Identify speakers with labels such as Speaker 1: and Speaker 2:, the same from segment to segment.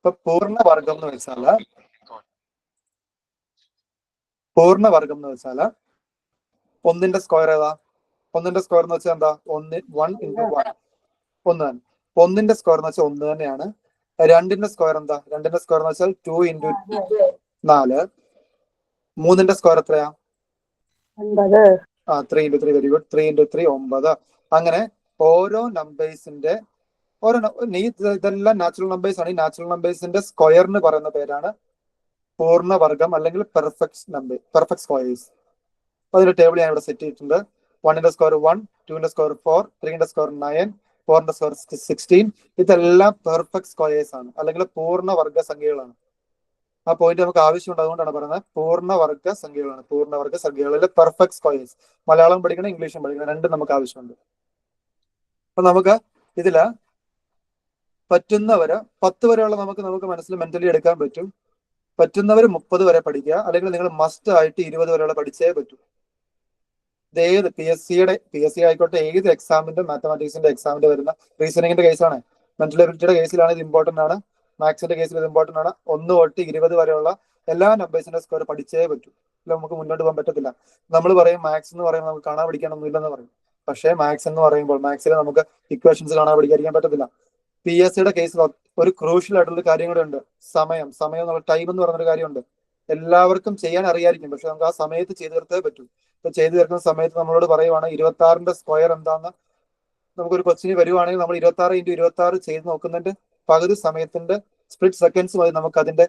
Speaker 1: ഇപ്പൊ പൂർണ്ണവർഗം എന്ന് വെച്ചാല് ഒന്നിന്റെ സ്ക്വയർ ഏതാ? ഒന്നിന്റെ സ്ക്വയർ എന്ന് വെച്ചാൽ എന്താ? 1 into 1 ഒന്ന് തന്നെ. ഒന്നിന്റെ സ്ക്വയർ എന്ന് വെച്ചാൽ ഒന്ന് തന്നെയാണ്. രണ്ടിന്റെ സ്ക്വയർ എന്താ? രണ്ടിന്റെ സ്ക്വയർ എന്ന് വെച്ചാൽ 2 into 4. മൂന്നിന്റെ സ്ക്വയർ എത്രയാ? 3 into 3. Very good. 3 into 3 9. അങ്ങനെ ഓരോ നമ്പേഴ്സിന്റെ ഇതെല്ലാം നാച്ചുറൽ നമ്പേഴ്സ് ആണ്. ഈ നാച്ചുറൽ നമ്പേഴ്സിന്റെ സ്ക്വയറിന് പറയുന്ന പേരാണ് പൂർണ്ണവർഗം അല്ലെങ്കിൽ പെർഫെക്റ്റ് സ്ക്വയേഴ്സ്. അതിന്റെ ടേബിൾ ഞാൻ ഇവിടെ സെറ്റ് ചെയ്തിട്ടുണ്ട്. 1ന്റെ സ്ക്വയർ 1, 2ന്റെ സ്ക്വയർ 4, 3ന്റെ സ്ക്വയർ 9, 4ന്റെ സ്ക്വയർ 16. ഇതെല്ലാം പെർഫെക്റ്റ് സ്ക്വയേഴ്സ് ആണ് അല്ലെങ്കിൽ പൂർണ്ണവർഗ സംഖ്യകളാണ്. ആ പോയിന്റ് നമുക്ക് ആവശ്യമുണ്ട്, അതുകൊണ്ടാണ് പറയുന്നത് പൂർണ്ണവർഗ സംഖ്യകളാണ്. പൂർണ്ണവർഗ സംഖ്യകളിൽ പെർഫെക്റ്റ് സ്ക്വയേഴ്സ്. മലയാളം പഠിക്കണം, ഇംഗ്ലീഷും പഠിക്കണം, രണ്ടും നമുക്ക് ആവശ്യമുണ്ട്. അപ്പൊ നമുക്ക് ഇതില് പറ്റുന്നവര് 10 വരെയുള്ള നമുക്ക് മനസ്സിൽ മെന്റലി എടുക്കാൻ പറ്റും. പറ്റുന്നവര് 30 വരെ പഠിക്കുക, അല്ലെങ്കിൽ നിങ്ങൾ മസ്റ്റ് ആയിട്ട് 20 വരെയുള്ള പഠിച്ചേ പറ്റൂ. ഇത് ഏത് പി എസ് സി ആയിക്കോട്ടെ, ഏത് എക്സാമിന്റെ മാത്തമാറ്റിക്സിന്റെ എക്സാമിന്റെ വരുന്ന റീസണിങ്ങിന്റെ കേസാണ്. മെന്റൽ എബിലിറ്റിയുടെ കേസിലാണ് ഇത് ഇമ്പോർട്ടന്റ് ആണ്. മാത്സിന്റെ കേസിൽ ഇത് ഇമ്പോർട്ടന്റ് ആണ്. 1 തൊട്ട് 20 വരെയുള്ള എല്ലാ നമ്പേഴ്സിന്റെ സ്ക്വയർ പഠിച്ചേ പറ്റൂ. ഇല്ല നമുക്ക് മുന്നോട്ട് പോകാൻ പറ്റത്തില്ല. നമ്മൾ പറയും മാത്സ് എന്ന് പറയുമ്പോൾ നമുക്ക് കാണാൻ പഠിക്കാനൊന്നും ഇല്ലെന്ന് പറയും. പക്ഷേ മാത്സ് എന്ന് പറയുമ്പോൾ മാത്സിൽ നമുക്ക് ഇക്വേഷൻസ് കാണാൻ പഠിക്കാതിരിക്കാൻ പറ്റത്തില്ല. പി എസ് സിയുടെ കേസിൽ ഒരു ക്രൂഷ്യൽ ആയിട്ടുള്ള കാര്യം കൂടെ ഉണ്ട്. സമയം എന്നുള്ള ടൈം എന്ന് പറഞ്ഞൊരു കാര്യമുണ്ട്. എല്ലാവർക്കും ചെയ്യാൻ അറിയായിരിക്കും, പക്ഷെ നമുക്ക് ആ സമയത്ത് ചെയ്തു തീർത്തേ പറ്റൂ. ഇപ്പൊ ചെയ്തു തീർക്കുന്ന സമയത്ത് നമ്മളോട് പറയുവാണ് 26ന്റെ സ്ക്വയർ എന്താന്ന് നമുക്കൊരു ക്വസ്റ്റിന് വരുവാണെങ്കിൽ നമ്മൾ 26 into 26 ചെയ്ത് നോക്കുന്നുണ്ട്. പകുതി സമയത്തിന്റെ സ്പ്ലിറ്റ് സെക്കൻഡ്സ് മതി നമുക്ക് അതിന്റെ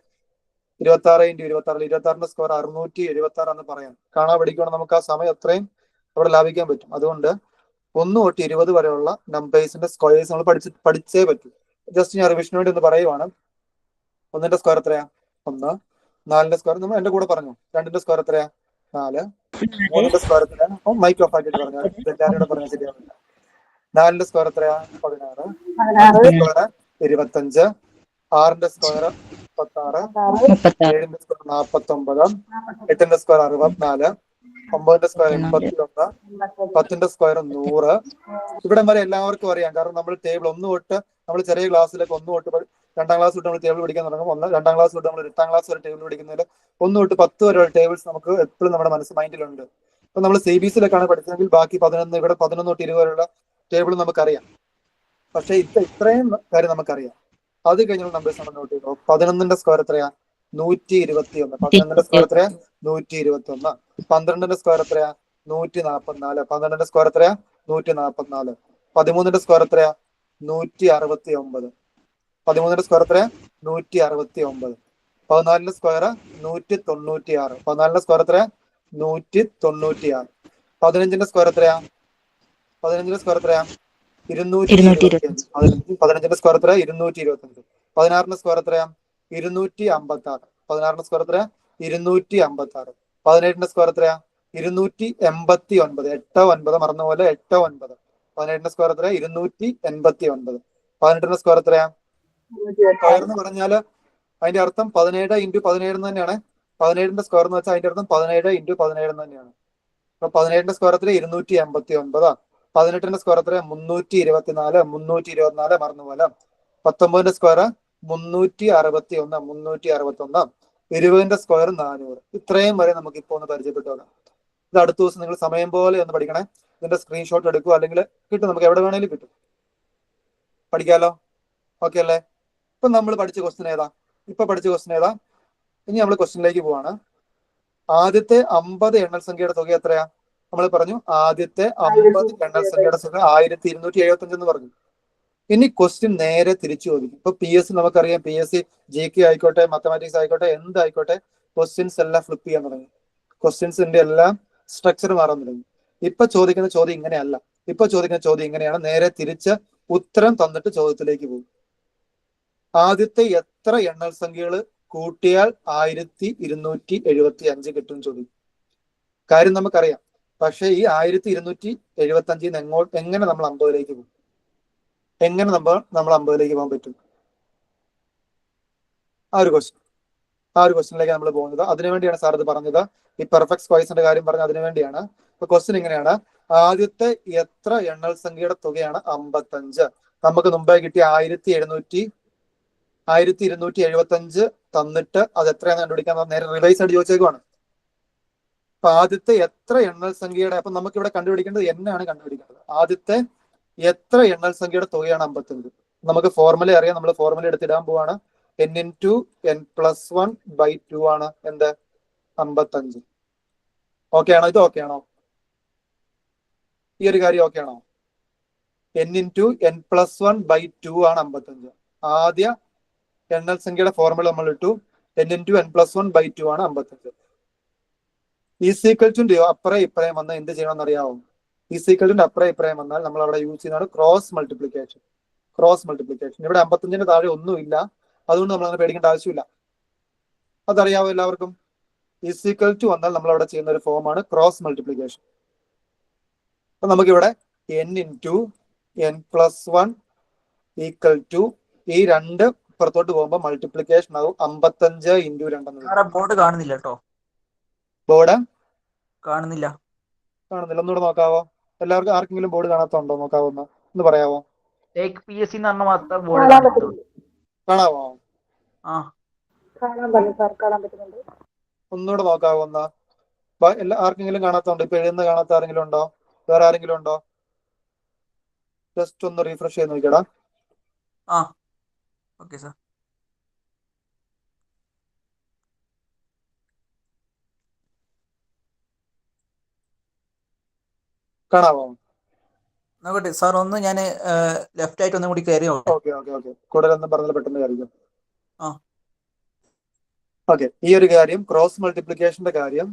Speaker 1: 26 into 26 26ന്റെ സ്ക്വയർ 676 എന്ന് പറയാം. കാണാൻ പഠിക്കുകയാണെങ്കിൽ നമുക്ക് ആ സമയം അത്രയും അവിടെ ലാഭിക്കാൻ പറ്റും. അതുകൊണ്ട് 1 തൊട്ട് 20 വരെയുള്ള നമ്പേഴ്സിന്റെ സ്ക്വയേഴ്സ് നമ്മൾ പഠിച്ചേ പറ്റൂ. ജസ്റ്റ് ഞാൻ റിവിഷന് വേണ്ടി ഒന്ന് പറയുവാണ്. 1ന്റെ സ്ക്വയർ എത്രയാ? 1. 4ന്റെ സ്ക്വയർ നമ്മൾ എന്റെ കൂടെ പറഞ്ഞു. 2ന്റെ സ്ക്വയർ എത്രയാ? 4. 3ന്റെ സ്ക്വയർ എത്രയാ? മൈക്രോ ഓഫ് ആക്കിയിട്ട് പറഞ്ഞു, എല്ലാവരും പറഞ്ഞ ശരിയാവില്ല. 4ന്റെ സ്ക്വയർ എത്രയാ? 16. 5ന്റെ സ്ക്വയർ 25. 6ന്റെ സ്ക്വയർ 36. 7ന്റെ സ്ക്വയർ 49. 8ന്റെ സ്ക്വയർ 64. 9ന്റെ സ്ക്വയർ 81. 10ന്റെ സ്ക്വയർ 100. ഇവിടെ വരെ എല്ലാവർക്കും അറിയാം, കാരണം നമ്മൾ ടേബിൾ 1 തൊട്ട് നമ്മൾ ചെറിയ ക്ലാസ്സിലേക്ക് 1 തൊട്ട് 2ാം ക്ലാസ് തൊട്ട് നമ്മൾ ടേബിൾ പഠിക്കാൻ തുടങ്ങും. 2ാം ക്ലാസ് തൊട്ട് നമ്മൾ 8ാം ക്ലാസ് വരെ ടേബിൾ പഠിക്കുന്നതിൽ 1 തൊട്ട് 10 വരെയുള്ള ടേബിൾസ് നമുക്ക് എപ്പോഴും നമ്മുടെ മൈൻഡിലുണ്ട്. അപ്പൊ നമ്മൾ CBSE-യിലൊക്കെയാണ് പഠിച്ചതെങ്കിൽ ബാക്കി 11 ഇവിടെ 11 തൊട്ട് 20 വരെയുള്ള ടേബിൾ നമുക്കറിയാം. പക്ഷെ ഇത്രയും കാര്യം നമുക്കറിയാം. അത് കഴിഞ്ഞുള്ള നമ്പേഴ്സ് നമ്മൾ നോട്ട് ചെയ്തോ. 11ന്റെ സ്ക്വയർ എത്രയാ? 121. 11ന്റെ സ്ക്വയർ എത്രയാ? 121. 12ന്റെ സ്ക്വയർ എത്രയാ? 144. 12ന്റെ സ്ക്വയർ എത്രയാ? 144. 13ന്റെ സ്ക്വയർ എത്രയാ? 169. 13ന്റെ സ്ക്വയർ എത്രയാ? 169. 14ന്റെ സ്ക്വയർ 196. 14ന്റെ സ്ക്വയർ എത്രയാ? 196. 15ന്റെ സ്ക്വയർ എത്രയാ? 15ന്റെ സ്ക്വയർ എത്രയാ? 225. 15ന്റെ സ്ക്വയർ എത്രയാ? 225. 16ന്റെ സ്ക്വയർ എത്രയാ? 256. 16ന്റെ സ്ക്വയർ എത്രയാ? 256. 17ന്റെ സ്ക്വയർ എത്രയാ? 289. 8 9 മറന്ന പോലെ 8 9. 17ന്റെ സ്ക്വയർ എത്രയാ? 289. 18ന്റെ സ്ക്വയർ എത്രയാ? സ്ക്വയർ എന്ന് പറഞ്ഞാല് അതിന്റെ അർത്ഥം 17 into 17 എന്ന് തന്നെയാണ്. 17ന്റെ സ്ക്വയർ എന്ന് വെച്ചാൽ അതിന്റെ അർത്ഥം 17 into 17 തന്നെയാണ്. അപ്പൊ 17ന്റെ സ്ക്വയർ എത്ര? 289. 18ന്റെ സ്ക്വയർ എത്ര? 324. 324 മറന്നു പോലെ. 19ന്റെ സ്ക്വയർ 361. 361. 20ന്റെ സ്ക്വയർ 400. ഇത്രയും വരെ നമുക്ക് ഇപ്പൊ ഒന്ന് പരിചയപ്പെട്ടു നോക്കാം. ഇത് അടുത്ത ദിവസം നിങ്ങൾ സമയം പോലെ ഒന്ന് പഠിക്കണേ. ഇതിന്റെ സ്ക്രീൻഷോട്ട് എടുക്കുക, അല്ലെങ്കിൽ കിട്ടും, നമുക്ക് എവിടെ വേണേലും കിട്ടും. പഠിക്കാലോ? ഓക്കെ അല്ലേ? ഇപ്പൊ നമ്മൾ പഠിച്ച ക്വസ്റ്റ്യൻ ഏതാ? ഇനി നമ്മൾ ക്വസ്റ്റ്യനിലേക്ക് പോവാണ്. ആദ്യത്തെ 50 എണ്ണൽ സംഖ്യയുടെ തുക എത്രയാ? നമ്മൾ പറഞ്ഞു ആദ്യത്തെ 50 എണ്ണൽ സംഖ്യയുടെ തുക 1275 എന്ന് പറഞ്ഞു. ഇനി ക്വസ്റ്റ്യൻ നേരെ തിരിച്ചു ചോദിക്കും. ഇപ്പൊ PSC നമുക്കറിയാം, PSC GK ആയിക്കോട്ടെ, മാത്തമാറ്റിക്സ് ആയിക്കോട്ടെ, എന്തായിക്കോട്ടെ, ക്വസ്റ്റ്യൻസ് എല്ലാം ഫ്ലിപ്പ് ചെയ്യാൻ തുടങ്ങി. ക്വസ്റ്റ്യൻസിന്റെ എല്ലാം സ്ട്രക്ചർ മാറാൻ തുടങ്ങി. ഇപ്പൊ ചോദിക്കുന്ന ചോദ്യം ഇങ്ങനെയല്ല. ഇപ്പൊ ചോദിക്കുന്ന ചോദ്യം ഇങ്ങനെയാണ്. നേരെ തിരിച്ച് ഉത്തരം തന്നിട്ട് ചോദ്യത്തിലേക്ക് പോകും. ആദ്യത്തെ എത്ര എണ്ണൽ സംഖ്യകൾ കൂട്ടിയാൽ 1275 കിട്ടും ചോദിക്കും. കാര്യം നമുക്കറിയാം. പക്ഷെ ഈ 1275 എങ്ങനെ നമ്മൾ 50ലേക്ക് പോകും? എങ്ങനെ നമ്മൾ 50ലേക്ക് പോകാൻ പറ്റും? ആ ഒരു ക്വസ്റ്റ്യനിലേക്ക് നമ്മൾ പോകുന്നത്. അതിനുവേണ്ടിയാണ് സാർ ഇത് പറഞ്ഞത്. ഈ പെർഫെക്റ്റ് സ്ക്വയേഴ്സിന്റെ കാര്യം പറഞ്ഞത് അതിനു വേണ്ടിയാണ്. അപ്പൊ ക്വസ്റ്റ്യൻ ഇങ്ങനെയാണ്. ആദ്യത്തെ എത്ര എണ്ണൽ സംഖ്യയുടെ തുകയാണ് 55? നമുക്ക് മുമ്പേ കിട്ടിയ 1775 1275 തന്നിട്ട് അത് എത്രയാണെന്ന് കണ്ടുപിടിക്കാൻ നേരെ റിവൈസ് ആയിട്ട് ചോദിച്ചേക്കുവാണ്. അപ്പൊ ആദ്യത്തെ എത്ര എണ്ണൽ സംഖ്യയുടെ, അപ്പൊ നമുക്ക് ഇവിടെ കണ്ടുപിടിക്കേണ്ടത് എന്നാണ് കണ്ടുപിടിക്കേണ്ടത്. ആദ്യത്തെ എത്ര എണ്ണൽ സംഖ്യയുടെ തുകയാണ് 55. നമുക്ക് ഫോർമുല അറിയാം, നമ്മൾ ഫോർമുല എടുത്തിടാൻ പോവാണ്. n ഇൻറ്റു n പ്ലസ് 1/2 ആണ് എന്ത് 55. ഓക്കെ ആണോ? ഇത് ഓക്കെ ആണോ? ഈ ഒരു കാര്യം ഓക്കെ ആണോ? n ഇൻറ്റു n പ്ലസ് 1/2 ആണ് 55. ആദ്യ എണ്ണൽ സംഖ്യയുടെ ഫോർമുല നമ്മൾ ഇട്ടു. n ഇൻറ്റു n പ്ലസ് 1/2 ആണ് 55. ഈക്വൽ അപ്പുറം ഇപ്പുറം വന്നാൽ എന്ത് ചെയ്യണമെന്ന് അറിയാമോ? ഈക്വൽ അപ്പുറം ഇപ്പുറം വന്നാൽ നമ്മൾ അവിടെ യൂസ് ചെയ്യുന്നതാണ് ക്രോസ് മൾട്ടിപ്ലിക്കേഷൻ. Cross multiplication. ഇവിടെ 55-ന് താഴെ ഒന്നുമില്ല, അതുകൊണ്ട് നമ്മൾ അങ്ങനെ പേടിക്കേണ്ട ആവശ്യമില്ല. അതറിയാവോ എല്ലാവർക്കും? ഈക്വൽ ടു വന്നാൽ നമ്മൾ അവിടെ ചെയ്യുന്ന ഒരു ഫോമാണ് ക്രോസ് മൾട്ടിപ്ലിക്കേഷൻ. അപ്പൊ നമുക്കിവിടെ n into n plus 1 equal to ഈ രണ്ട് പുറത്തോട്ട് പോകുമ്പോൾ മൾട്ടിപ്ലിക്കേഷൻ ആവും 55 ഇൻറ്റു 2.
Speaker 2: ബോർഡ് കാണുന്നില്ല കേട്ടോ.
Speaker 1: ബോർഡ്
Speaker 2: കാണുന്നില്ല.
Speaker 1: ഒന്നുകൂടെ നോക്കാവോ? എല്ലാവർക്കും ആർക്കെങ്കിലും ബോർഡ് കാണാത്തുണ്ടോ? നോക്കാവോ? ഒന്ന് പറയാവോ?
Speaker 2: PSC എന്ന് പറഞ്ഞ മാത്രം ബോർഡ്
Speaker 1: കാണാവോ?
Speaker 3: കാണാൻ പറ്റുന്നുണ്ട്.
Speaker 1: ഒന്നുകൂടെ നോക്കാവോ? എന്നാ ആർക്കെങ്കിലും കാണാത്തുണ്ടോ? ഇപ്പൊ എഴുതുന്ന കാണാത്ത ആരെങ്കിലും ഉണ്ടോ? വേറെ ആരെങ്കിലും ഉണ്ടോ? ജസ്റ്റ് ഒന്ന് റീഫ്രഷ് ചെയ്ത് നോക്കിയടാ.
Speaker 2: Okay sir.
Speaker 1: കാണാവോ?
Speaker 2: നോക്കട്ടെ സാർ, ഒന്ന് ഞാൻ ലെഫ്റ്റ് ആയിട്ട് ഒന്നും കൂടി കയറി.
Speaker 1: കൂടുതലൊന്നും പറഞ്ഞാൽ പെട്ടെന്ന് കയറിക്കും. ഓക്കെ, ഈ ഒരു കാര്യം ക്രോസ് മൾട്ടിപ്ലിക്കേഷന്റെ കാര്യം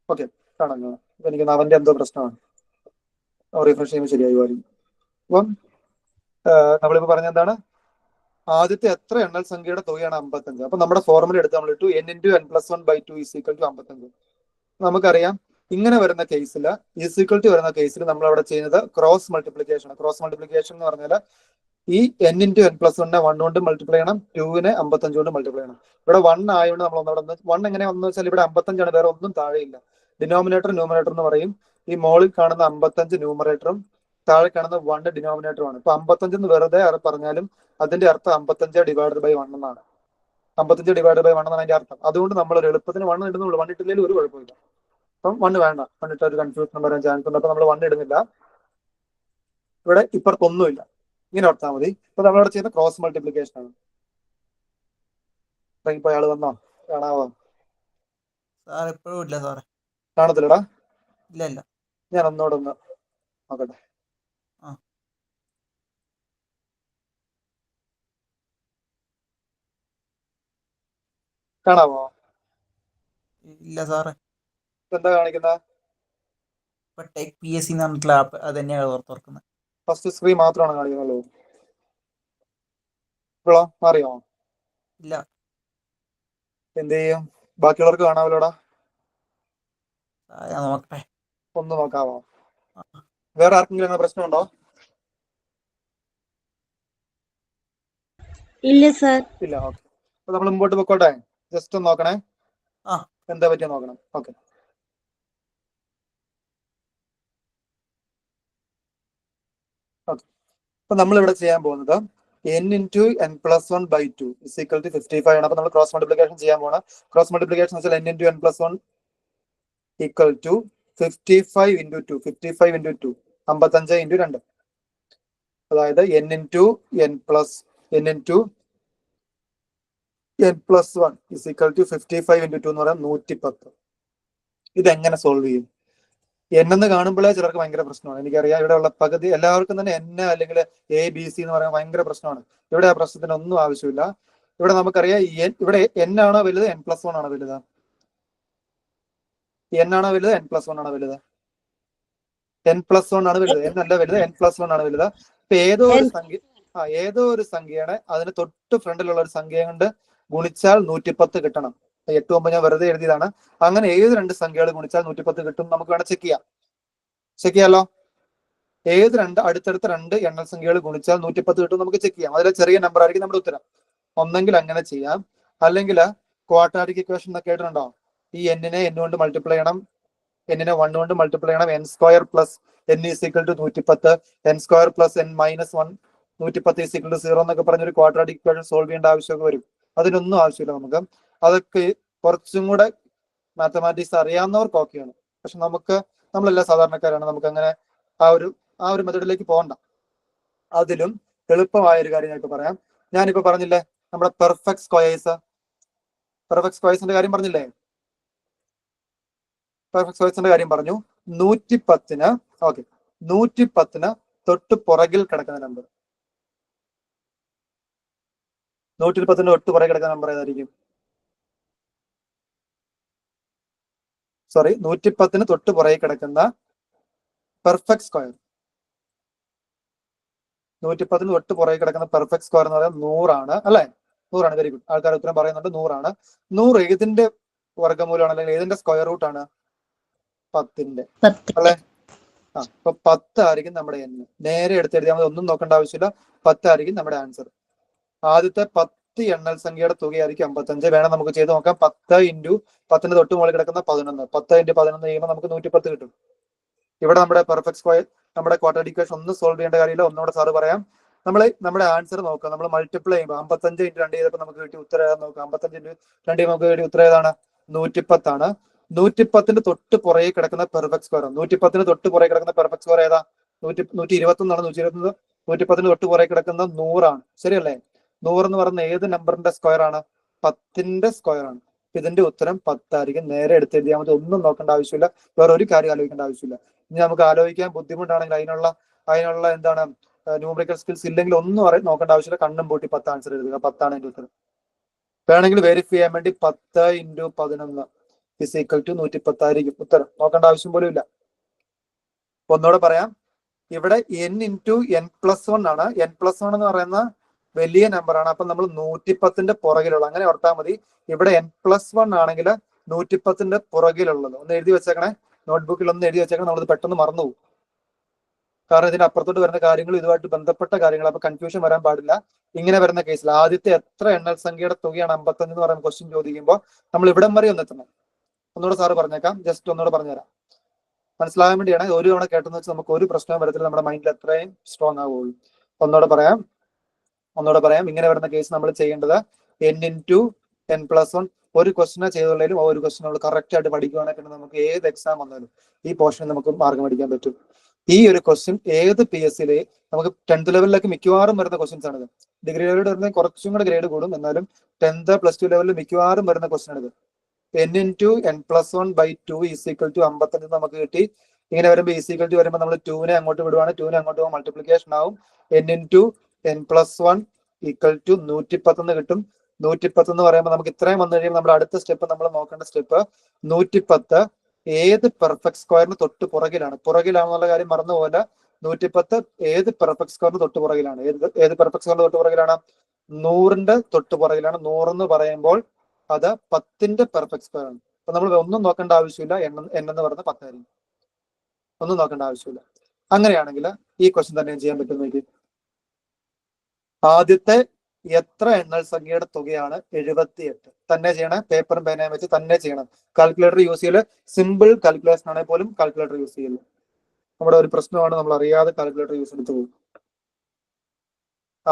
Speaker 1: ഓക്കെ കാണാം. എനിക്ക് അവന്റെ എന്തോ പ്രശ്നമാണ്, റീഫ്രഷ് ചെയ്യുമ്പോൾ ശരിയായി വരും. അപ്പം നമ്മളിപ്പോ പറഞ്ഞ എന്താണ്? ആദ്യത്തെ എത്ര എണ്ണൽ സംഖ്യയുടെ തുകയാണ് 55. അപ്പൊ നമ്മുടെ ഫോർമുല എടുത്ത് നമ്മൾ ഇട്ടു n into n plus 1/2 equal to 55. നമുക്കറിയാം ഇങ്ങനെ വരുന്ന കേസിൽ ഈക്വൽ ടു വരുന്ന കേസിൽ നമ്മൾ അവിടെ ചെയ്യുന്നത് ക്രോസ് മൾട്ടിപ്ലിക്കേഷൻ. ക്രോസ് മൾട്ടിപ്ലിക്കേഷൻ എന്ന് പറഞ്ഞാൽ ഈ n ഇൻറ്റു n പ്ലസ് 1 1 കൊണ്ട് മൾട്ടിപ്ലൈ ചെയ്യണം, 2-നെ 55 കൊണ്ട് മൾട്ടിപ്ലൈ ചെയ്യണം. ഇവിടെ 1 ആയതുകൊണ്ട് നമ്മൾ ഒന്നവിടെ 1 എങ്ങനെ വന്നു വെച്ചാൽ ഇവിടെ 55 ആണ്, വേറെ ഒന്നും താഴെയില്ല. ഡിനോമിനേറ്റർ ന്യൂമറേറ്റർ എന്ന് പറയും. ഈ മോളിൽ കാണുന്ന 55 ന്യൂമറേറ്ററും താഴെ കാണുന്ന 1 ഡിനോമിനേറ്ററുമാണ്. ഇപ്പൊ 55 എന്ന് വെറുതെ പറഞ്ഞാലും അതിന്റെ അർത്ഥം 55 ഡിവൈഡഡ് ബൈ 1 എന്നാണ്. 55 ഡിവൈഡഡ് ബൈ 1 എന്നാണ് അതിന്റെ അർത്ഥം. അതുകൊണ്ട് നമ്മൾ ഒരു എളുപ്പത്തിന് 1 ഇടുന്നുള്ളൂ. 1 ഇട്ടില്ലെങ്കിൽ ഒരു കുഴപ്പമില്ല. അപ്പം 1 വേണ്ട, 1 ഇട്ട ഒരു കൺഫ്യൂഷൻ വരാൻ ചാൻസ് ഉണ്ട്. അപ്പൊ നമ്മൾ 1 ഇടുന്നില്ല. ഇവിടെ ഇപ്പുറത്തൊന്നുമില്ല, ഇങ്ങനെ ഓർത്താൽ മതി. ഇപ്പൊ നമ്മളവിടെ ചെയ്യുന്ന ക്രോസ് മൾട്ടിപ്ലിക്കേഷൻ ആണ്. ഇപ്പൊ അയാൾ വന്നോ? കാണാവോ?
Speaker 2: സാർ എപ്പോഴും ഇല്ല സാറേ.
Speaker 1: കാണത്തില്ലടാ?
Speaker 2: ഇല്ല.
Speaker 1: ഞാൻ ഒന്നോടെ ഒന്ന് നോക്കട്ടെ. കാണാവോ?
Speaker 2: ഇല്ല സാറേ.
Speaker 1: എന്താ കാണിക്കുന്നത്?
Speaker 2: PSC എന്ന് പറഞ്ഞിട്ടുള്ള ആപ്പ് അത് തന്നെയാണ് തുറക്കുന്നത്.
Speaker 1: ഫസ്റ്റ് സ്ക്രീൻ മാത്രമാണ് കാണിക്കുന്നുള്ളൂ. ഇപ്പോഴോ മാറിയോ?
Speaker 2: ഇല്ല.
Speaker 1: എന്ത് ചെയ്യും? ബാക്കിയുള്ളവർക്ക് കാണാമല്ലോടാ.
Speaker 2: നോക്കട്ടെ,
Speaker 1: ഒന്ന് നോക്കാവോ? വേറെ ആർക്കെങ്കിലും അങ്ങനെ പ്രശ്നമുണ്ടോ?
Speaker 3: ഇല്ല സാർ.
Speaker 1: ഇല്ല. ഓക്കെ, അപ്പൊ നമ്മൾ മുമ്പോട്ട് പൊക്കോട്ടെ. ജസ്റ്റ് ഒന്ന് നോക്കണേ, എന്താ പറ്റിയ നോക്കണം. ഓക്കെ, അപ്പൊ നമ്മൾ ഇവിടെ ചെയ്യാൻ പോകുന്നത് n into n plus 1/2 is equal to 55 ആണ്. അപ്പൊ നമ്മൾ ക്രോസ് മൾട്ടിപ്ലിക്കേഷൻ ചെയ്യാൻ പോകണം. ക്രോസ് മൾട്ടിപ്ലിക്കേഷൻ വെച്ചാൽ n into n plus 1 equal to 55 into 2. 55 into 2 55 into 2. അതായത് n into n plus 1 is equal to 55 into 2 എന്ന് പറയാം 110. ഇതെങ്ങനെ സോൾവ് ചെയ്യും? n എന്ന് കാണുമ്പോഴേ ചിലർക്ക് ഭയങ്കര പ്രശ്നമാണ്. എനിക്കറിയാം ഇവിടെ ഉള്ള പകുതി എല്ലാവർക്കും തന്നെ n അല്ലെങ്കിൽ ABC എന്ന് പറയാൻ ഭയങ്കര പ്രശ്നമാണ്. ഇവിടെ ആ പ്രശ്നത്തിന് ഒന്നും ആവശ്യമില്ല. ഇവിടെ നമുക്കറിയാം ഇവിടെ n ആണോ വലുത് n പ്ലസ് 1 ആണോ വലുത്? n ആണോ വലുത് n പ്ലസ് 1 ആണോ വലുത്? n പ്ലസ് 1 ആണ് വലുത്, n അല്ല വലുത്, n പ്ലസ് 1 ആണ് വലുത്. ഇപ്പൊ ഏതോ ഒരു സംഖ്യയുടെ അതിന് തൊട്ട് ഫ്രണ്ടിലുള്ള ഒരു സംഖ്യ കൊണ്ട് ഗുണിച്ചാൽ 110 കിട്ടണം. 8 9 ഞാൻ വെറുതെ എഴുതിയതാണ്. അങ്ങനെ ഏത് രണ്ട് സംഖ്യകൾ ഗുണിച്ചാൽ 110 കിട്ടും നമുക്ക് വേണം ചെക്ക് ചെയ്യാലോ. ഏത് അടുത്തടുത്ത രണ്ട് എണ്ണൽ സംഖ്യകൾ ഗുണിച്ചാൽ 110 കിട്ടും നമുക്ക് ചെക്ക് ചെയ്യാം. അതിലെ ചെറിയ നമ്പർ ആയിരിക്കും നമ്മുടെ ഉത്തരം. ഒന്നെങ്കിൽ അങ്ങനെ ചെയ്യാം, അല്ലെങ്കിൽ ക്വാഡ്രാറ്റിക് ഇക്വേഷൻ എന്നൊക്കെ കേട്ടിട്ടുണ്ടോ? ഈ n-നെ n കൊണ്ട് മൾട്ടിപ്ലൈ ചെയ്യണം, n-നെ 1 കൊണ്ട് മൾട്ടിപ്ലൈ ചെയ്യണം. n² plus n is equal to 110, n² plus n minus 1 110 equal to 0 എന്നൊക്കെ പറഞ്ഞൊരു ക്വാഡ്രാറ്റിക് ഇക്വേഷൻ സോൾവ് ചെയ്യേണ്ട ആവശ്യമൊക്കെ വരും. അതിനൊന്നും ആവശ്യമില്ല നമുക്ക്. അതൊക്കെ കുറച്ചും കൂടെ മാത്തമാറ്റിക്സ് അറിയാവുന്നവർക്ക് ഓക്കെയാണ്. പക്ഷെ നമ്മളെല്ലാം സാധാരണക്കാരാണ്, നമുക്ക് അങ്ങനെ ആ ഒരു മെത്തഡിലേക്ക് പോകണ്ട. അതിലും എളുപ്പമായ ഒരു കാര്യം ഞങ്ങൾക്ക് പറയാം. ഞാനിപ്പോ പറഞ്ഞില്ലേ നമ്മുടെ പെർഫെക്റ്റ് സ്ക്വയേഴ്സിന്റെ കാര്യം പറഞ്ഞില്ലേ, പെർഫെക്റ്റ് സ്ക്വയേഴ്സിന്റെ കാര്യം പറഞ്ഞു. 110 ഓക്കെ, 110 തൊട്ട് പുറകിൽ കിടക്കുന്ന നമ്പർ, 110 തൊട്ട് പുറകിൽ കിടക്കുന്ന നമ്പർ ഏതായിരിക്കും? സോറി, 110 തൊട്ട് പുറകിൽ കിടക്കുന്ന പെർഫെക്റ്റ് സ്ക്വയർ, 110 തൊട്ട് പുറകിൽ കിടക്കുന്ന പെർഫെക്റ്റ് സ്ക്വയർ എന്ന് പറയുന്നത് 100 അല്ലെ? 100. Very good. ആൾക്കാർ ഉത്തരം പറയുന്നുണ്ട് 100. 100 ഏതിന്റെ വർഗ്ഗമൂലമാണ്, അല്ലെങ്കിൽ ഏതിന്റെ സ്ക്വയർ റൂട്ട് ആണ്? 10ന്റെ അല്ലെ? അപ്പൊ 10 ആയിരിക്കും നമ്മുടെ n. നേരെ എടുത്തെഴുതിയാൽ മതി, ഒന്നും നോക്കേണ്ട ആവശ്യമില്ല. 10 ആയിരിക്കും നമ്മുടെ ആൻസർ. ആദ്യത്തെ 10 എണ്ണൽ സംഖ്യയുടെ തുകയായിരിക്കും 55. വേണം നമുക്ക് ചെയ്ത് നോക്കാം. 10 ഇൻറ്റു 10ന്റെ തൊട്ട് മുകളിൽ കിടക്കുന്ന 11, 10 ഇൻറ്റു 11 ചെയ്യുമ്പോൾ നമുക്ക് 110 കിട്ടും. ഇവിടെ നമ്മുടെ പെർഫെക്റ്റ് സ്ക്വയർ, നമ്മുടെ ക്വാഡ്രാറ്റിക് ഇക്വേഷൻ ഒന്നും സോൾവ് ചെയ്യേണ്ട കാര്യമില്ല. ഒന്നുകൂടെ സാറ് പറയാം. നമ്മുടെ ആൻസർ നോക്കാം. നമ്മൾ മൾട്ടിപ്ലൈ ചെയ്യുമ്പോൾ 55 ഇൻറ്റു 2 ചെയ്തപ്പോൾ നമുക്ക് കിട്ടിയ ഉത്തരം ഏതാ നോക്കാം. 55 ഇൻറ്റു 2 നമുക്ക് കിട്ടിയ ഉത്തരം ഏതാണ്? 110 110ന്റെ തൊട്ട് പുറകെ കിടക്കുന്ന പെർഫെക്റ്റ് സ്ക്വയർ, 110ന് തൊട്ട് പുറകെ കിടക്കുന്ന പെർഫെക്റ്റ് സ്ക്വയർ ഏതാ? 121 121 110ന് തൊട്ട് പുറകെ കിടക്കുന്ന 100 ശരിയല്ലേ? 100 എന്ന് പറയുന്ന ഏത് നമ്പറിന്റെ സ്ക്വയർ ആണ്? 10ന്റെ സ്ക്വയർ ആണ്. ഇതിന്റെ ഉത്തരം 10 ആയിരിക്കും. നേരെ എടുത്തെഴുതിയാൽ മതി, ഒന്നും നോക്കേണ്ട ആവശ്യമില്ല, വേറെ ഒരു കാര്യം ആലോചിക്കേണ്ട ആവശ്യമില്ല. ഇനി നമുക്ക് ആലോചിക്കാൻ ബുദ്ധിമുട്ടാണെങ്കിൽ അതിനുള്ള എന്താണ് ന്യൂമറിക്കൽ സ്കിൽസ് ഇല്ലെങ്കിൽ ഒന്നും നോക്കേണ്ട ആവശ്യമില്ല. കണ്ണും പൂട്ടി 10 ആൻസർ എഴുതുക. 10 എന്റെ ഉത്തരം. വേണമെങ്കിൽ വെരിഫൈ ചെയ്യാൻ വേണ്ടി 10 ഇൻറ്റു 11 ഇസ് ഈക്വൽ ടു 110 ആയിരിക്കും ഉത്തരം. നോക്കേണ്ട ആവശ്യം പോലും ഇല്ല. ഒന്നുകൂടെ പറയാം. ഇവിടെ n ഇൻറ്റു n+1 ആണ്. n+1 എന്ന് പറയുന്ന വലിയ നമ്പർ ആണ്. അപ്പൊ നമ്മൾ 110ന്റെ പുറകിലുള്ള, അങ്ങനെ ഓർത്താൽ മതി. ഇവിടെ n+1 ആണെങ്കിൽ 110ന്റെ പുറകിലുള്ളത് ഒന്ന് എഴുതി വെച്ചേക്കണേ. നോട്ട്ബുക്കിൽ ഒന്ന് എഴുതി വെച്ചേക്കണം. നമ്മളത് പെട്ടെന്ന് മറന്നുപോകും. കാരണം ഇതിന്റെ അപ്പുറത്തോട്ട് വരുന്ന കാര്യങ്ങൾ ഇതുമായിട്ട് ബന്ധപ്പെട്ട കാര്യങ്ങൾ. അപ്പൊ കൺഫ്യൂഷൻ വരാൻ പാടില്ല. ഇങ്ങനെ വരുന്ന കേസിൽ ആദ്യത്തെ എത്ര എണ്ണൽ സംഖ്യയുടെ തുകയാണ് 55 എന്ന് പറയുന്ന ക്വസ്റ്റ്യൻ ചോദിക്കുമ്പോൾ നമ്മൾ ഇവിടം വരെ ഒന്ന് എത്തണം. ഒന്നുകൂടെ സാറ് പറഞ്ഞേക്കാം, ജസ്റ്റ് ഒന്നുകൂടെ പറഞ്ഞുതരാം, മനസ്സിലാകാൻ വേണ്ടിയാണ്. ഒരു തവണ കേട്ടെന്ന് വെച്ചാൽ നമുക്ക് ഒരു പ്രശ്നവും വരത്തില്ല, നമ്മുടെ മൈൻഡിൽ എത്രയും സ്ട്രോങ് ആവുള്ളൂ. ഒന്നുകൂടെ പറയാം. ഇങ്ങനെ വരുന്ന കേസ് നമ്മൾ ചെയ്യേണ്ടത് n ഇൻറ്റു n+1 ഒരു ക്വസ്റ്റിനെ ചെയ്തുള്ളതിലും ഒരു ക്വസ്റ്റിനെ നമ്മൾ കറക്റ്റ് ആയിട്ട് പഠിക്കുകയാണെങ്കിൽ നമുക്ക് ഏത് എക്സാം വന്നാലും ഈ പോർഷനിൽ നമുക്ക് മാർക്ക് മേടിക്കാൻ പറ്റും. ഈ ഒരു ക്വസ്റ്റ്യൻ ഏത് PSC നമുക്ക് 10th ലെവലിലേക്ക് മിക്കവാറും വരുന്ന ക്വസ്റ്റ്യൻസ് ആണ്. ഡിഗ്രി ലെവലിൽ വരുന്ന കുറച്ചും കൂടെ ഗ്രേഡ് കൂടും, എന്നാലും 10th +2 ലെവലിൽ മിക്കവാറും വരുന്ന ക്വസ്റ്റ്യൻ ആണ്. n into n+1/2 is equal to 55 നമുക്ക് കിട്ടി. ഇങ്ങനെ വരുമ്പോൾ ഈസ് ഈക്വൽ ടു വരുമ്പോൾ നമ്മൾ 2നെ അങ്ങോട്ട് വിടുവാണ്. 2നെ അങ്ങോട്ട് പോകുമ്പോൾ മൾട്ടിപ്ലിക്കേഷൻ ആവും. n into n+1 equal to 110 കിട്ടും. 110 എന്ന് പറയുമ്പോൾ നമുക്ക് ഇത്രയും വന്നു കഴിയുമ്പോൾ നമ്മുടെ അടുത്ത സ്റ്റെപ്പ് നമ്മൾ നോക്കേണ്ട സ്റ്റെപ്പ് 110 ഏത് പെർഫെക്റ്റ് സ്ക്വയറിന് തൊട്ട് പുറകിലാണെന്നുള്ള കാര്യം മറന്നുപോലെ. 110 ഏത് പെർഫെക്റ്റ് സ്ക്വയറിന് തൊട്ട് പുറകിലാണ്? ഏത് പെർഫെക്റ്റ് സ്ക്വയറിന് തൊട്ട് പുറകിലാണ്? 100ന്റെ തൊട്ട് പുറകിലാണ്. 100 എന്ന് പറയുമ്പോൾ അത് 10ന്റെ പെർഫെക്റ്റ് സ്ക്വയർ ആണ്. അപ്പൊ നമ്മൾ ഒന്നും നോക്കേണ്ട ആവശ്യമില്ല. n എന്ന് പറയുന്നത് 10 ആയിരിക്കും. ഒന്നും നോക്കേണ്ട ആവശ്യമില്ല. അങ്ങനെയാണെങ്കിൽ ഈ ക്വസ്റ്റ്യൻ തന്നെ ചെയ്യാൻ പറ്റുമെങ്കിൽ ആദ്യത്തെ എത്ര എണ്ണൽ സംഖ്യയുടെ തുകയാണ് 78? തന്നെ ചെയ്യണം. പേപ്പറും പേനയും വെച്ച് തന്നെ ചെയ്യണം. കാൽക്കുലേറ്റർ യൂസ് ചെയ്യല്. സിമ്പിൾ കാൽക്കുലേഷൻ ആണെങ്കിൽ പോലും കാൽക്കുലേറ്റർ യൂസ് ചെയ്യല്. നമ്മുടെ ഒരു പ്രശ്നമാണ്, നമ്മൾ അറിയാതെ കാൽക്കുലേറ്റർ യൂസ് എടുത്തു പോകും.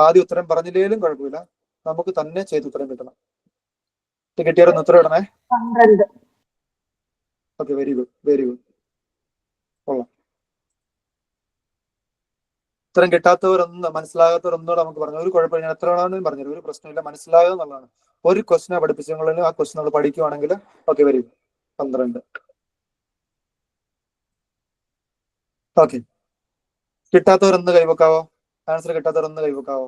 Speaker 1: ആദ്യം ഉത്തരം പറഞ്ഞില്ലെങ്കിലും കുഴപ്പമില്ല, നമുക്ക് തന്നെ ചെയ്ത് ഉത്തരം കിട്ടണം. കിട്ടിയാലും ഉത്തരം ഇടണേ.
Speaker 3: 12.
Speaker 1: Okay, very good. കൊള്ളാം. ഉത്തരം കിട്ടാത്തവരൊന്നും മനസ്സിലാകാത്തവരൊന്നുകൂടെ നമുക്ക് പറഞ്ഞു. ഒരു കുഴപ്പമില്ല, ഞാൻ എത്ര വേണമെങ്കിലും പറഞ്ഞു, ഒരു പ്രശ്നമില്ല. മനസ്സിലാകുക എന്നുള്ളതാണ്. ഒരു ക്വസ്റ്റിനെ പഠിപ്പിച്ചെങ്കിലും ആ ക്വസ്റ്റ്യൻ നമ്മൾ പഠിക്കുവാണെങ്കിൽ ഓക്കെ, വെരി ഗുഡ്. 12. ഓക്കെ, കിട്ടാത്തവരൊന്ന് കൈവെക്കാവോ? ആൻസർ കിട്ടാത്തവരൊന്ന് കൈവെക്കാവോ?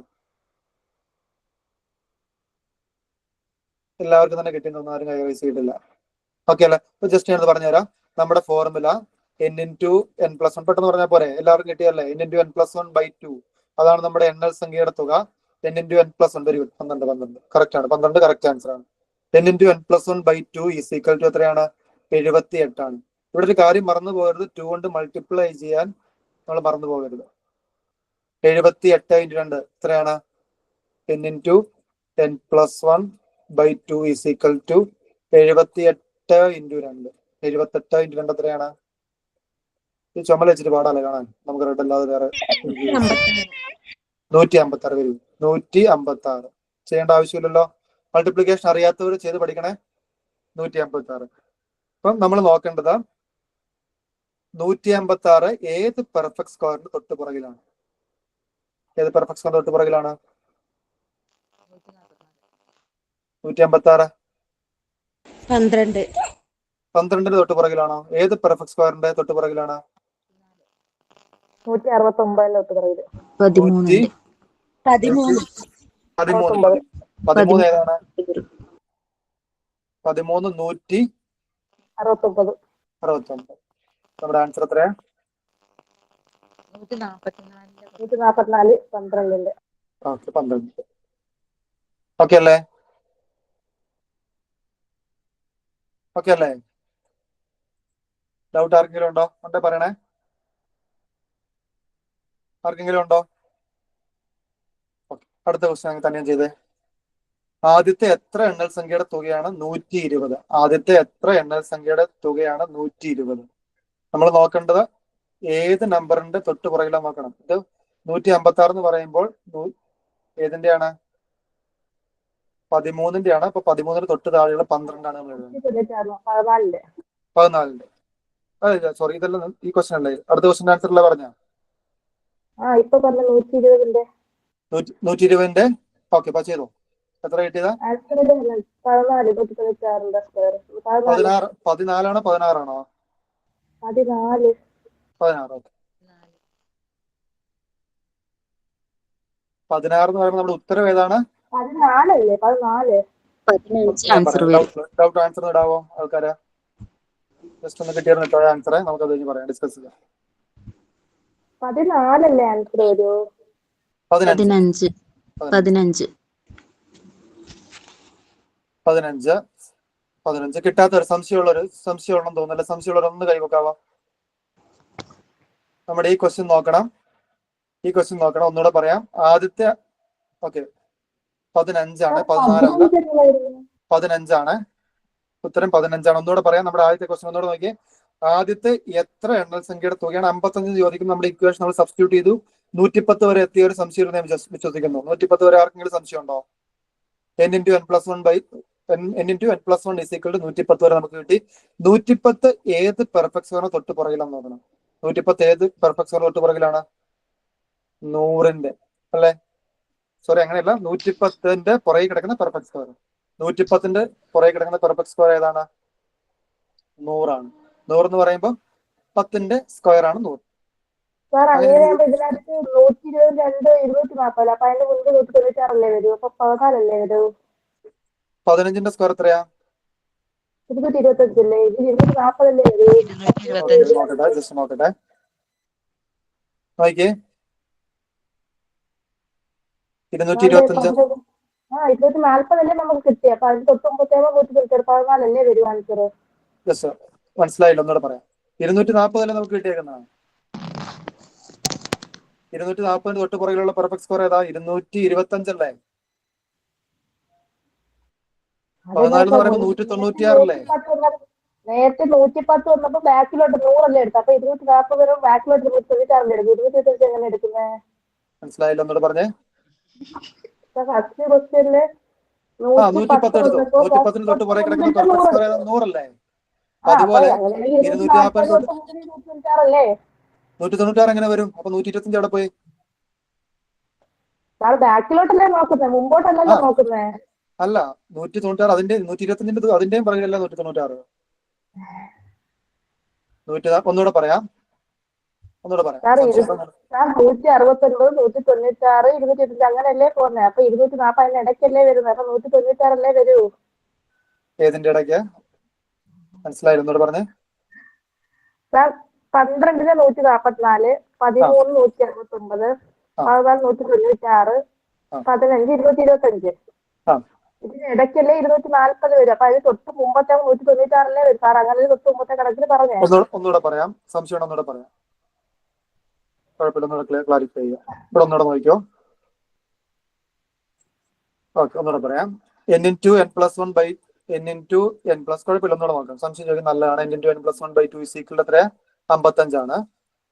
Speaker 1: എല്ലാവർക്കും തന്നെ കിട്ടിയെന്നൊന്നും ആരും കൈവശം കിട്ടില്ല. ഓക്കെ അല്ലേ? അപ്പൊ ജസ്റ്റ് ഞാനത് പറഞ്ഞുതരാം. നമ്മുടെ ഫോർമുല n ഇൻറ്റു n+1 പെട്ടെന്ന് പറഞ്ഞാൽ പോരെ? എല്ലാവർക്കും കിട്ടിയല്ലേ? n ഇൻറ്റു n+1/2 അതാണ് നമ്മുടെ എണ്ണൽ സംഖ്യയുടെ തുക. n into n+1, very good. 12 correct ആണ്. 12 കറക്റ്റ് ആൻസർ ആണ്. n into n+1/2 is equal to എത്രയാണ്? 78 ആണ്. ഇവിടെ ഒരു കാര്യം മറന്നു പോകരുത്, 2 കൊണ്ട് മൾട്ടിപ്ലൈ ചെയ്യാൻ നമ്മൾ മറന്നു പോകരുത്. 78 ഇൻറ്റു 2 എത്രയാണ്? n into n+1/2 is equal to 78 into 2. 78 into 2 എത്രയാണ്? ഈ ചുമല വെച്ചിട്ട് പാടാല്ലേ കാണാൻ, നമുക്ക് റെഡ് അല്ലാതെ വേറെ 156 വരും. 156 ചെയ്യേണ്ട ആവശ്യമില്ലല്ലോ. മൾട്ടിപ്ലിക്കേഷൻ അറിയാത്തവർ ചെയ്ത് പഠിക്കണേ. 156. അപ്പം നമ്മൾ നോക്കേണ്ടത് 156 ഏത് പെർഫെക്റ്റ് സ്ക്വയറിന്റെ തൊട്ട് പുറകിലാണ്? ഏത് പെർഫെക്റ്റ് സ്ക്വയറിന്റെ തൊട്ട് പുറകിലാണ്? 156
Speaker 3: 12
Speaker 1: 12ന്റെ തൊട്ട് പുറകിലാണോ? ഏത് പെർഫെക്റ്റ് സ്ക്വയറിന്റെ തൊട്ട് പുറകിലാണ്?
Speaker 3: 169 തൊട്ട് പുറകില്.
Speaker 1: 13 ഏതാണ്? 13 169. നമ്മുടെ ആൻസർ എത്രയാ?
Speaker 3: 144 12.
Speaker 1: ഓക്കെ, 12. ഓക്കെ അല്ലേ? ഓക്കെ അല്ലേ? ഡൗട്ട് ആർക്കെങ്കിലും ഉണ്ടോ? ഉണ്ടേ പറയണേ. ആർക്കെങ്കിലും ഉണ്ടോ? ഓക്കെ, അടുത്ത ക്വസ്റ്റ്യൻ തന്നെയും ചെയ്തേ. ആദ്യത്തെ എത്ര എണ്ണൽ സംഖ്യയുടെ തുകയാണ് 120? ആദ്യത്തെ എത്ര എണ്ണൽ സംഖ്യയുടെ തുകയാണ് 120? നമ്മൾ നോക്കേണ്ടത് ഏത് നമ്പറിന്റെ തൊട്ട് പുറകിലാണ് നോക്കണം. ഇത് 156 എന്ന് പറയുമ്പോൾ ഏതിന്റെയാണ്? 13ന്റെ ആണ്. അപ്പൊ 13ന് തൊട്ട് താഴെയുള്ള 12 ആണ് നമ്മൾ എഴുതുന്നത്. 14ന്റെ. സോറി, ഇതെല്ലാം ഈ ക്വസ്റ്റ്യൻ അല്ലേ? അടുത്ത ക്വസ്റ്റ്യൻ ആൻസർ അല്ല പറഞ്ഞ?
Speaker 3: ഇപ്പൊ പറഞ്ഞ 120ന്റെ
Speaker 1: 120ന്റെ. ഓക്കെ, അപ്പൊ ചെയ്തോ. എത്ര കിട്ടിയതാ?
Speaker 3: 14
Speaker 1: 14ആണോ 16ആണോ?
Speaker 3: 14.
Speaker 1: 16. ഓക്കെ, 16 എന്ന് പറയുമ്പോൾ നമ്മുടെ ഉത്തരം ഏതാണ്?
Speaker 3: 14 അല്ലേ? 14.
Speaker 1: ഡൗട്ട് ആൻസർ ഇടാവോ ആൾക്കാരെ? ജസ്റ്റ് ഒന്ന് കിട്ടിയിരുന്നിട്ടോ ആൻസറെ. നമുക്ക് അത് കഴിഞ്ഞ് പറയാം, ഡിസ്കസ് ചെയ്യാം.
Speaker 3: 14 അല്ലേ ആൻസർ വരൂ?
Speaker 1: 15. 15 കിട്ടാത്തൊരു സംശയമുള്ളെന്ന് തോന്നുന്നല്ലേ? സംശയമുള്ളവരൊന്ന് കൈവക്കാവോ? നമ്മുടെ ഈ ക്വസ്റ്റ്യൻ നോക്കണം. ഒന്നുകൂടെ പറയാം. ആദ്യത്തെ ഓക്കെ 15ആണ്, 14അല്ല, 15ആണ്. ഉത്തരം 15ആണ്. ഒന്നുകൂടെ പറയാം. നമ്മുടെ ആദ്യത്തെ ക്വസ്റ്റ്യൻ ഒന്നുകൂടെ നോക്കിയേ. ആദ്യത്തെ എത്ര എണ്ണൽ സംഖ്യയുടെ തുകയാണ് 55 ചോദിക്കും. നമ്മുടെ ഇക്വേഷൻ നമ്മൾ സബ്സ്റ്റിറ്റ്യൂട്ട് ചെയ്തു. 110 വരെ എത്തിയ ഒരു സംശയം ഞാൻ വിശ്വസിക്കുന്നു. 110 വരെ ആർക്കെങ്കിലും സംശയം ഉണ്ടോ? n × n + 1 is equal to 110 വരെ നമുക്ക് കിട്ടി. 110 ഏത് പെർഫെക്റ്റ് സ്ക്വയറിന് തൊട്ട് പുറകിലാണെന്ന് നോക്കണം. 110 ഏത് പെർഫെക്റ്റ് സ്ക്വയറിന് തൊട്ട് പുറകിലാണ്? 100ന്റെ അല്ലേ? സോറി, അങ്ങനെയല്ല. 110ന്റെ പുറകെ കിടക്കുന്ന പെർഫെക്റ്റ് സ്ക്വയർ. 110ന്റെ പുറകെ കിടക്കുന്ന പെർഫെക്റ്റ് സ്ക്വയർ ഏതാണ്? 100 ആണ്. 100 എന്ന് പറയുമ്പോൾ 10ന്റെ സ്ക്വയർ ആണ് 100.
Speaker 3: സാർ അങ്ങനെയാകുമ്പോ ഇതിനകത്ത് 122 240. അപ്പൊ അതിന്റെ മുൻപ് 196 അല്ലേ വരൂ? അപ്പൊ 14 അല്ലേ വരൂ?
Speaker 1: 15ന്റെ സ്ക്വയർ എത്രയാ?
Speaker 3: 225 അല്ലേ? ഇത് 240 അല്ലേ വരൂ?
Speaker 1: നോക്കട്ടെ, ജസ്റ്റ് നോക്കട്ടെ. നോക്കിയേ, 225.
Speaker 3: 240 അല്ലേ നമുക്ക് കിട്ടി. അപ്പൊ അതിന് തൊട്ട് മുമ്പത്തേമോ 14 അല്ലേ വരൂ ആൻസർ?
Speaker 1: ജസ്റ്റ് മനസ്സിലായില്ല, ഒന്നുകൂടെ പറയാം. 240 അല്ലേ നമുക്ക് കിട്ടിയേക്കുന്നതാണ്. 240 തൊട്ട് പുറകിലുള്ള പെർഫെക്റ്റ് സ്കോർ ഏതാ? 225 അല്ലേ? 14 എന്ന് പറയുമ്പോൾ 196 അല്ലേ?
Speaker 3: നേരത്തെ 110 വന്നപ്പോ ബാക്കിലോട്ട് 100 അല്ലേ എടുത്തത്? അപ്പൊ 240 വരെ ബാക്കിലോട്ട് 296 എടുക്കും. 225 എങ്ങനെ എടുക്കുന്നത്?
Speaker 1: മനസ്സിലായില്ല, ഒന്നുകൂടെ പറഞ്ഞേ.
Speaker 3: ഫസ്റ്റ് ക്വസ്റ്റ്യനില്
Speaker 1: 110 എടുത്തു. 110ന് തൊട്ട് പുറകെ കിടക്കുന്ന പെർഫെക്റ്റ് സ്കോർ ഏതാ? 100 അല്ലേ? അതുപോലെ 240 തൊട്ട് 196 എങ്ങനെ വരും? അപ്പൊ 125 അവിടെ പോയി.
Speaker 3: ബാക്കിലോട്ടല്ലേ നോക്കുന്നത്, മുമ്പോട്ടല്ലല്ലോ നോക്കുന്നേ.
Speaker 1: അല്ല, 196 അതിന്റെ 125ന്റെ അതിന്റെയും പുറകിലല്ല 196. ഒന്നുകൂടെ പറയാം.
Speaker 3: 169, 196, 225 അങ്ങനെയല്ലേ പോകുന്നത്? അപ്പൊ 240 അതിന് ഇടയ്ക്കല്ലേ വരുന്നത്? അപ്പൊ 196 അല്ലേ വരൂ?
Speaker 1: ഏതിന്റെ ഇടയ്ക്ക്? മനസ്സിലായില്ല, ഒന്നുകൂടെ പറഞ്ഞേ.
Speaker 3: 12ന് 144, 13 169, 14 196, 15 225. ഇതിന് ഇടയ്ക്കല്ലേ 240 വരും? അപ്പൊ അതിന് തൊട്ട് മുമ്പത്തെ 196 വരും സാർ. അങ്ങനെ തൊട്ട് മുമ്പത്തെ കണക്കിന് പറഞ്ഞേ.
Speaker 1: ഒന്നുകൂടെ പറയാം. സംശയം ഒന്നുകൂടെ പറയാം. കുഴപ്പമില്ല, ഒന്നുകൂടെ ക്ലാരിഫൈ ചെയ്യാം. ഇവിടെ ഒന്നുകൂടെ നോക്കിയോ. ഓക്കെ, ഒന്നുകൂടെ പറയാം. n × n + 1 n × n+, കുഴപ്പമില്ല, ഒന്നുകൂടെ നോക്കാം. സംശയം ചോദിക്കും, നല്ലതാണ്. n × n + 1/2 is equal to എത്രയാ? 55 ആണ്.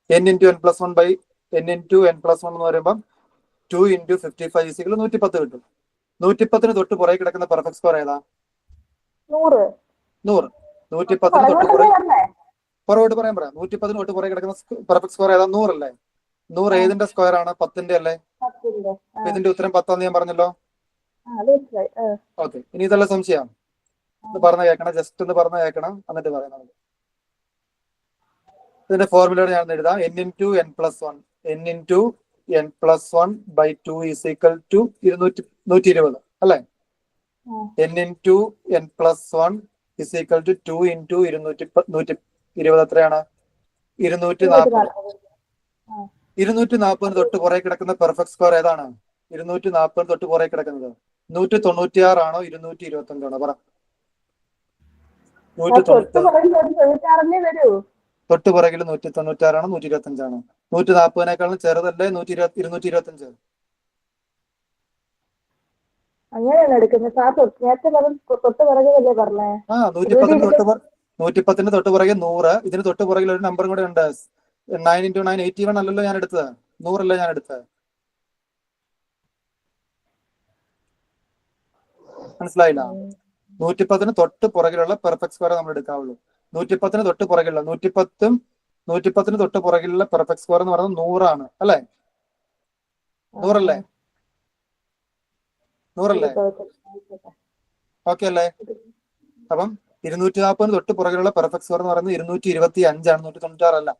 Speaker 1: n × n + 1 എന്ന് പറയുമ്പോൾ 2 into 55 ഈക്വൽ 110 കിട്ടും. 110 തൊട്ട് പുറകെ കിടക്കുന്ന പെർഫെക്റ്റ് സ്ക്വയർ ഏതാ?
Speaker 3: 100.
Speaker 1: 100. 110 തൊട്ട് പുറകോട്ട് പറയാൻ പറയാം. 110 തൊട്ട് പുറകെ കിടക്കുന്ന പെർഫെക്റ്റ് സ്ക്വയർ ഏതാ? 100 അല്ലേ? 100 ഏതിന്റെ സ്ക്വയർ ആണ്? 10ന്റെ അല്ലേ? ഇതിന്റെ ഉത്തരം 10 ആണെന്ന് ഞാൻ പറഞ്ഞല്ലോ. ഓക്കെ, ഇനി ഇതെല്ലാം സംശയം പറഞ്ഞ കേൾക്കണം, ജസ്റ്റ് ഒന്ന് പറഞ്ഞ കേൾക്കണം, എന്നിട്ട് പറയാം. ഇതിന്റെ ഫോർമുലയോട് ഞാൻ എഴുതാം. n into n plus 1 n into n plus 1 by 2 is equal to 120 അല്ലേ? n into n plus 1 is equal to 2 into 120 എത്രയാണ്? 240. 240 തൊട്ട് പുറകെ കിടക്കുന്ന പെർഫെക്റ്റ് സ്ക്വയർ ഏതാണ്? 240 തൊട്ട് പുറകെ കിടക്കുന്നത് 196 ആണോ 225 ആണോ? പറ. 196 തൊട്ട് പുറകിൽ 196 ആണോ 125 ആണോ? 140നേക്കാളും ചെറുതല്ലേ 225?
Speaker 3: അങ്ങനെയാണ് എടുക്കുന്നത്.
Speaker 1: 110ന്റെ തൊട്ട് പുറകെ 100. ഇതിന് തൊട്ട് പുറകിൽ ഒരു നമ്പറും കൂടെ ഉണ്ട്. 9 into 9 81 അല്ലല്ലോ ഞാൻ എടുത്തത്, 100 അല്ലേ ഞാൻ എടുത്തത്. മനസ്സിലായില്ല? 110ന് തൊട്ട് പുറകിലുള്ള പെർഫെക്റ്റ് സ്ക്വയർ നമ്മൾ എടുക്കാവുള്ളൂ. 110ന് തൊട്ട് പുറകിലുള്ള 110ന് തൊട്ട് പുറകിലുള്ള പെർഫെക്റ്റ് സ്ക്വയർ എന്ന് പറയുന്നത് 100 ആണ് അല്ലേ? 100 അല്ലേ? 100 അല്ലേ? ഓക്കെ അല്ലേ? അപ്പം 240 തൊട്ട് പുറകിലുള്ള പെർഫെക്റ്റ് സ്ക്വയർ എന്ന് പറയുന്നത് 225 ആണ്, 196 അല്ല.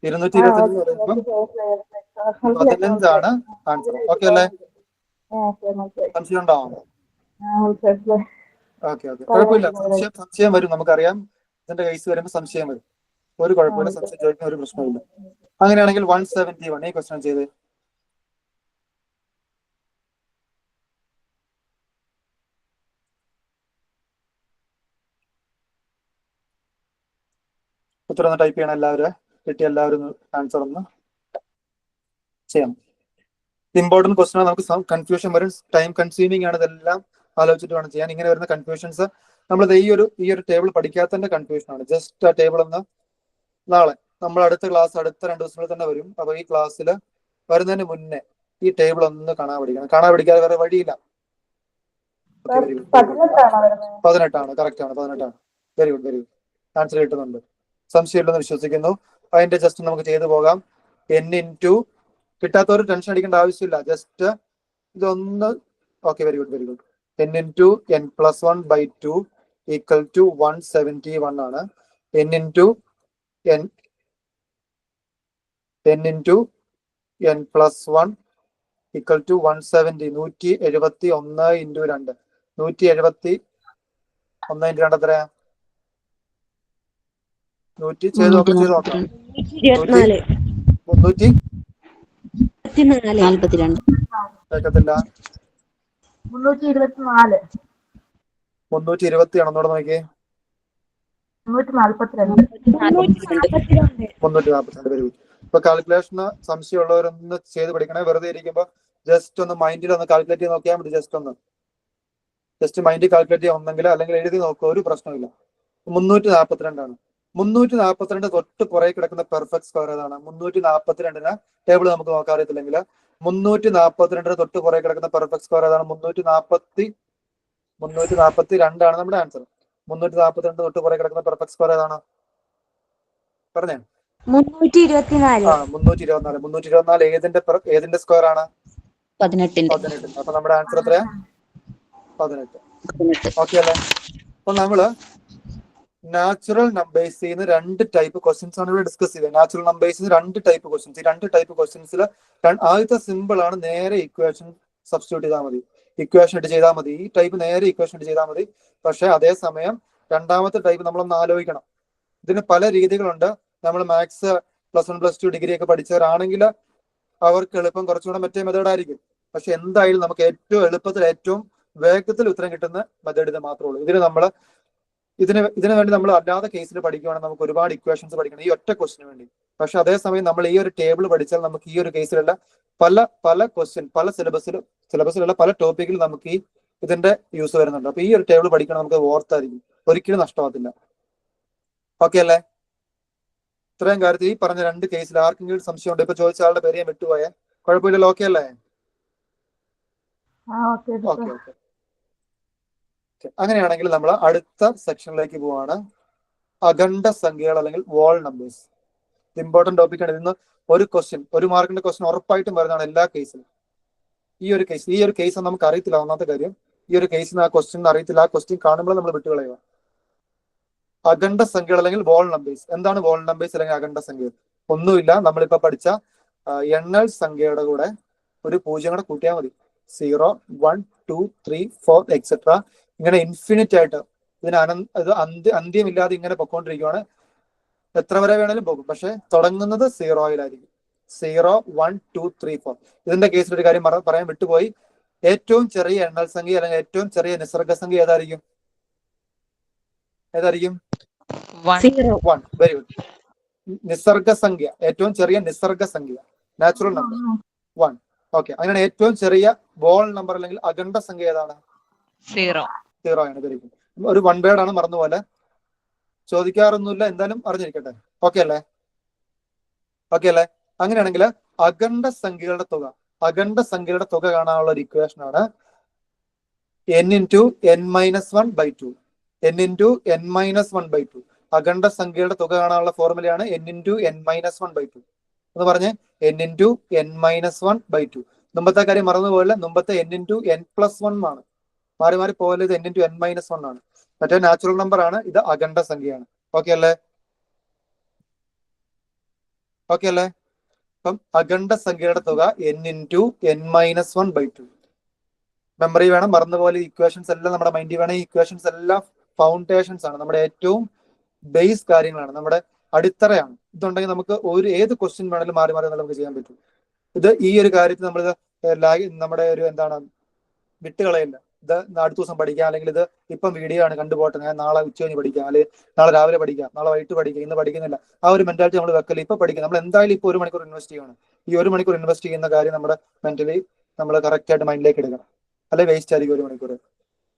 Speaker 1: 225 പറയുമ്പോൾ 15 ആണ് ആൻസർ. ഓക്കെ അല്ലേ? സംശയം ഉണ്ടോ? ഓക്കെ ഓക്കെ, കുഴപ്പമില്ല. സംശയം വരും, നമുക്കറിയാം. ഇതിന്റെ കേസ് വരുമ്പോൾ സംശയം വരും. ഒരു കുഴപ്പമില്ല, സംശയം ചോദിക്കുന്ന ഒരു പ്രശ്നമില്ല. അങ്ങനെയാണെങ്കിൽ 171 ഈ ക്വസ്റ്റ്യൻ ചെയ്ത്. ഉത്തരം ഒന്ന് ടൈപ്പ് ചെയ്യണം എല്ലാവരും. കിട്ടിയ എല്ലാവരും ആൻസർ ഒന്ന് ചെയ്യാം. ഇമ്പോർട്ടന്റ് ക്വസ്റ്റൻ ആണ്, നമുക്ക് കൺഫ്യൂഷൻ വരും, ടൈം കൺസ്യൂമിംഗ് ആണ്. ഇതെല്ലാം ആലോചിച്ചിട്ട് വേണം ചെയ്യാൻ. ഇങ്ങനെ വരുന്ന കൺഫ്യൂഷൻസ് നമ്മൾ ഈ ഒരു ടേബിൾ പഠിക്കാത്തതിന്റെ കൺഫ്യൂഷൻ ആണ്. ജസ്റ്റ് ആ ടേബിൾ ഒന്ന് നാളെ നമ്മൾ അടുത്ത ക്ലാസ് അടുത്ത 2 ദിവസങ്ങളിൽ തന്നെ വരും. അപ്പൊ ഈ ക്ലാസ്സിൽ വരുന്നതിന് മുന്നേ ഈ ടേബിൾ ഒന്ന് കാണാൻ പഠിക്കണം. കാണാൻ പഠിക്കാതെ വേറെ വഴിയില്ല. 18ആണ്, കറക്റ്റ് ആണ്, 18ആണ്. Very good, very good. Answer കിട്ടുന്നുണ്ട്, സംശയമില്ലെന്ന് വിശ്വസിക്കുന്നു. അതിന്റെ ജസ്റ്റ് നമുക്ക് ചെയ്തു പോകാം. n into കിട്ടാത്തവർ ടെൻഷൻ അടിക്കേണ്ട ആവശ്യമില്ല, ജസ്റ്റ് ഇതൊന്ന്. Okay, very good, very good. n into n plus 1 by 2 equal to 171 ആണ്. n into n plus 1 equal to 170. 171 into 2 171 into 2 എത്രയാ? 100 ചെയ്ത് നോക്കാം. 344 കേൾക്കത്തില്ല. 320 ആണോ? ഒന്നുകൂടെ നോക്കിയേ. 342. വരും. ഇപ്പൊ കാൽക്കുലേഷന് സംശയമുള്ളവരൊന്ന് ചെയ്ത് പഠിക്കണേ. വെറുതെ ഇരിക്കുമ്പോ ജസ്റ്റ് ഒന്ന് മൈൻഡിൽ ഒന്ന് കാൽക്കുലേറ്റ് ചെയ്ത് നോക്കിയാൽ മതി. ജസ്റ്റ് മൈൻഡിൽ കാൽക്കുലേറ്റ് ചെയ്യാൻ ഒന്നെങ്കിൽ അല്ലെങ്കിൽ എഴുതി നോക്കുക, ഒരു പ്രശ്നമില്ല. 342 ആണ്. 342 തൊട്ട് പുറകെ കിടക്കുന്ന പെർഫെക്റ്റ് സ്ക്വയർ ഏതാണ്? 342ന് ടേബിൾ നമുക്ക് നോക്കാൻ അറിയത്തില്ലെങ്കിൽ 342 തൊട്ട് പുറകെ കിടക്കുന്ന പെർഫെക്റ്റ് സ്ക്വയർ ഏതാണ്? 342 ആണ് നമ്മുടെ ആൻസർ. 342 തൊട്ട് പുറകെ കിടക്കുന്ന പെർഫെക്റ്റ് സ്ക്വയർ ഏതാണ്? പറഞ്ഞേ. 324. 324 ഏതിന്റെ സ്ക്വയർ ആണ്? 18. അപ്പൊ നമ്മുടെ ആൻസർ എത്രയാ? 18. ഓക്കെ അല്ലേ? അപ്പൊ നമ്മള് നാച്ചുറൽ നമ്പേഴ്സിൽ നിന്ന് 2 ടൈപ്പ് ക്വസ്റ്റ്യൻസ് ആണ് ഇവിടെ ഡിസ്കസ് ചെയ്തത്. നാച്ചുറൽ നമ്പേഴ്സിൽ നിന്ന് 2 ടൈപ്പ് ക്വസ്റ്റ്യൻസ്. ഈ 2 ടൈപ്പ് ക്വസ്റ്റ്യൻസിൽ ആദ്യത്തെ സിമ്പിൾ ആണ്, നേരെ ഇക്വേഷൻ സബ്സ്റ്റിറ്റ്യൂട്ട് ചെയ്താൽ മതി, ഇക്വേഷൻ ഇട്ട് ചെയ്താൽ മതി. ഈ ടൈപ്പ് നേരെ ഇക്വേഷൻ ഇട്ട് ചെയ്താൽ മതി. പക്ഷെ അതേസമയം രണ്ടാമത്തെ ടൈപ്പ് നമ്മളൊന്ന് ആലോചിക്കണം. ഇതിന് പല രീതികളുണ്ട്. നമ്മൾ മാത്സ് +1 +2 ഡിഗ്രി ഒക്കെ പഠിച്ചവരാണെങ്കിൽ അവർക്ക് എളുപ്പം കുറച്ചുകൂടെ മറ്റേ മെത്തേഡ് ആയിരിക്കും. പക്ഷെ എന്തായാലും നമുക്ക് ഏറ്റവും എളുപ്പത്തിൽ ഏറ്റവും വേഗത്തിൽ ഉത്തരം കിട്ടുന്ന മെത്തേഡ് ഇത് മാത്രമേ ഉള്ളൂ. ഇതിനു വേണ്ടി നമ്മൾ അല്ലാതെ കേസിൽ പഠിക്കുകയാണെങ്കിൽ നമുക്ക് ഒരുപാട് ഇക്വേഷൻസ് പഠിക്കണം ഈ ഒറ്റ ക്വസ്റ്റിന് വേണ്ടി. പക്ഷെ അതേസമയം നമ്മൾ ഈ ഒരു ടേബിൾ പഠിച്ചാൽ നമുക്ക് ഈ ഒരു കേസിലുള്ള പല ക്വസ്റ്റ്യൻ പല സിലബസിലുള്ള പല ടോപ്പിക്കിൽ നമുക്ക് ഇതിന്റെ യൂസ് വരുന്നുണ്ട്. അപ്പൊ ഈ ഒരു ടേബിൾ പഠിക്കണം, നമുക്ക് ഓർത്തായിരിക്കും, ഒരിക്കലും നഷ്ടമാകത്തില്ല. ഓക്കെ അല്ലേ? ഇത്രയും കാര്യത്തിൽ ഈ പറഞ്ഞ 2 കേസിൽ ആർക്കെങ്കിലും സംശയം ഉണ്ട്? ഇപ്പൊ ചോദിച്ച ആളുടെ പേര് ഞാൻ വിട്ടുപോയേ, കുഴപ്പമില്ലല്ലോ? ഓക്കെ അല്ലേ?
Speaker 3: Okay
Speaker 1: okay okay. അങ്ങനെയാണെങ്കിൽ നമ്മൾ അടുത്ത സെക്ഷനിലേക്ക് പോവാണ്. അഖണ്ഡ സംഖ്യകൾ അല്ലെങ്കിൽ വോൾ നമ്പേഴ്സ്. ഇമ്പോർട്ടന്റ് ടോപ്പിക് ആണ്. ഇതിന്ന് ഒരു ക്വസ്റ്റ്യൻ, 1 മാർക്കിന്റെ ക്വസ്റ്റ്യൻ ഉറപ്പായിട്ടും വരുന്നതാണ് എല്ലാ കേസിലും. ഈ ഒരു കേസ് നമുക്ക് അറിയത്തില്ല. ഒന്നാമത്തെ കാര്യം, ഈ ഒരു കേസിന് ആ ക്വസ്റ്റ്യൻ അറിയത്തില്ല. ആ ക്വസ്റ്റ്യൻ കാണുമ്പോൾ നമ്മൾ വിട്ടുകളയുക. അഖണ്ഡ സംഖ്യകൾ അല്ലെങ്കിൽ വോൾ നമ്പേഴ്സ്. എന്താണ് വോൾ നമ്പേഴ്സ് അല്ലെങ്കിൽ അഖണ്ഡ സംഖ്യകൾ? ഒന്നുമില്ല, നമ്മളിപ്പോ പഠിച്ച എണ്ണൽ സംഖ്യയുടെ കൂടെ ഒരു 0 കൂടെ കൂട്ടിയാൽ മതി. 0, 1, 2, 3, 4 എക്സെട്ര. ഇങ്ങനെ ഇൻഫിനിറ്റ് ആയിട്ട് ഇത് അന്ത്യമില്ലാതെ ഇങ്ങനെ പൊക്കോണ്ടിരിക്കുകയാണ്. എത്ര വരെ വേണേലും പോകും, പക്ഷെ തുടങ്ങുന്നത് 0-യിലായിരിക്കും. 0, 1, 2, 3, 4. ഇതിന്റെ കേസിൽ ഒരു കാര്യം പറയാൻ വിട്ടുപോയി. ഏറ്റവും ചെറിയ എണ്ണൽ സംഖ്യ അല്ലെങ്കിൽ ഏറ്റവും ചെറിയ നിസർഗ സംഖ്യ ഏതായിരിക്കും? 1. Very good. നിസർഗ സംഖ്യ, ഏറ്റവും ചെറിയ നിസർഗ സംഖ്യ, നാച്ചുറൽ നമ്പർ 1. ഓക്കെ, അങ്ങനെയാണ് ഏറ്റവും ചെറിയ വോൾ നമ്പർ അല്ലെങ്കിൽ അഖണ്ഡ സംഖ്യ ഏതാണ്?
Speaker 4: 0
Speaker 1: ആണ്. Very good. ഒരു 1 വേർഡ് ആണ്, മറന്നുപോലെ. ചോദിക്കാറൊന്നുമില്ല, എന്തായാലും അറിഞ്ഞിരിക്കട്ടെ. ഓക്കെ അല്ലേ? അങ്ങനെയാണെങ്കിൽ അഖണ്ഡ സംഖ്യകളുടെ തുക കാണാനുള്ള ഒരു ഇക്വേഷൻ ആണ് n × n-1/2. n×n-1/2. അഖണ്ഡ സംഖ്യയുടെ തുക കാണാനുള്ള ഫോർമുലയാണ് n × n-1/2. എന്ന് പറഞ്ഞ് n × n-1/2. മുമ്പത്തെ കാര്യം മറന്നുപോലെ, മുമ്പത്തെ n × n+1 ആണ്. മാറി പോലെ ഇത് n × n-1 ആണ്. മറ്റേ നാച്ചുറൽ നമ്പർ ആണ്, ഇത് അഖണ്ഡ സംഖ്യയാണ്. ഓക്കെ അല്ലേ? അപ്പം അഖണ്ഡ സംഖ്യയുടെ തുക n × n-1/2. മെമ്മറി വേണം, മറന്നുപോലെ. ഇക്വേഷൻസ് എല്ലാം നമ്മുടെ മൈൻഡിൽ വേണം. ഈ ഇക്വേഷൻസ് എല്ലാം ഫൗണ്ടേഷൻസ് ആണ്, നമ്മുടെ ഏറ്റവും ബേസ് കാര്യങ്ങളാണ്, നമ്മുടെ അടിത്തറയാണ്. ഇതുണ്ടെങ്കിൽ നമുക്ക് ഏത് ക്വസ്റ്റ്യൻ വേണമെങ്കിലും മാറി നമുക്ക് ചെയ്യാൻ പറ്റും. ഈ ഒരു കാര്യത്തിൽ നമ്മൾ നമ്മുടെ ഒരു വിട്ടുകളയില്ല. ഇത് അടുത്ത ദിവസം പഠിക്കാം, അല്ലെങ്കിൽ ഇത് ഇപ്പം വീഡിയോ ആണ് കണ്ടുപോട്ടെ, ഞാൻ നാളെ ഉച്ചകഴിഞ്ഞ് പഠിക്കാം, അല്ലെങ്കിൽ നാളെ രാവിലെ പഠിക്കാം, നാളെ വൈകിട്ട് പഠിക്കാം, ഇന്ന് പഠിക്കുന്നില്ല. ആ ഒരു മെന്റാലിറ്റി നമ്മൾ വെക്കല്. ഇപ്പൊ പഠിക്കാം. നമ്മൾ എന്തായാലും ഇപ്പൊ 1 മണിക്കൂർ ഇൻവെസ്റ്റ് ചെയ്യണം. ഈ 1 മണിക്കൂർ ഇൻവെസ്റ്റ് ചെയ്യുന്ന കാര്യം നമ്മുടെ മെന്റലി നമ്മൾ കറക്റ്റ് ആയിട്ട് മൈൻഡിലേക്ക് എടുക്കണം. അല്ലെ വേസ്റ്റ് ആയിരിക്കും 1 മണിക്കൂർ.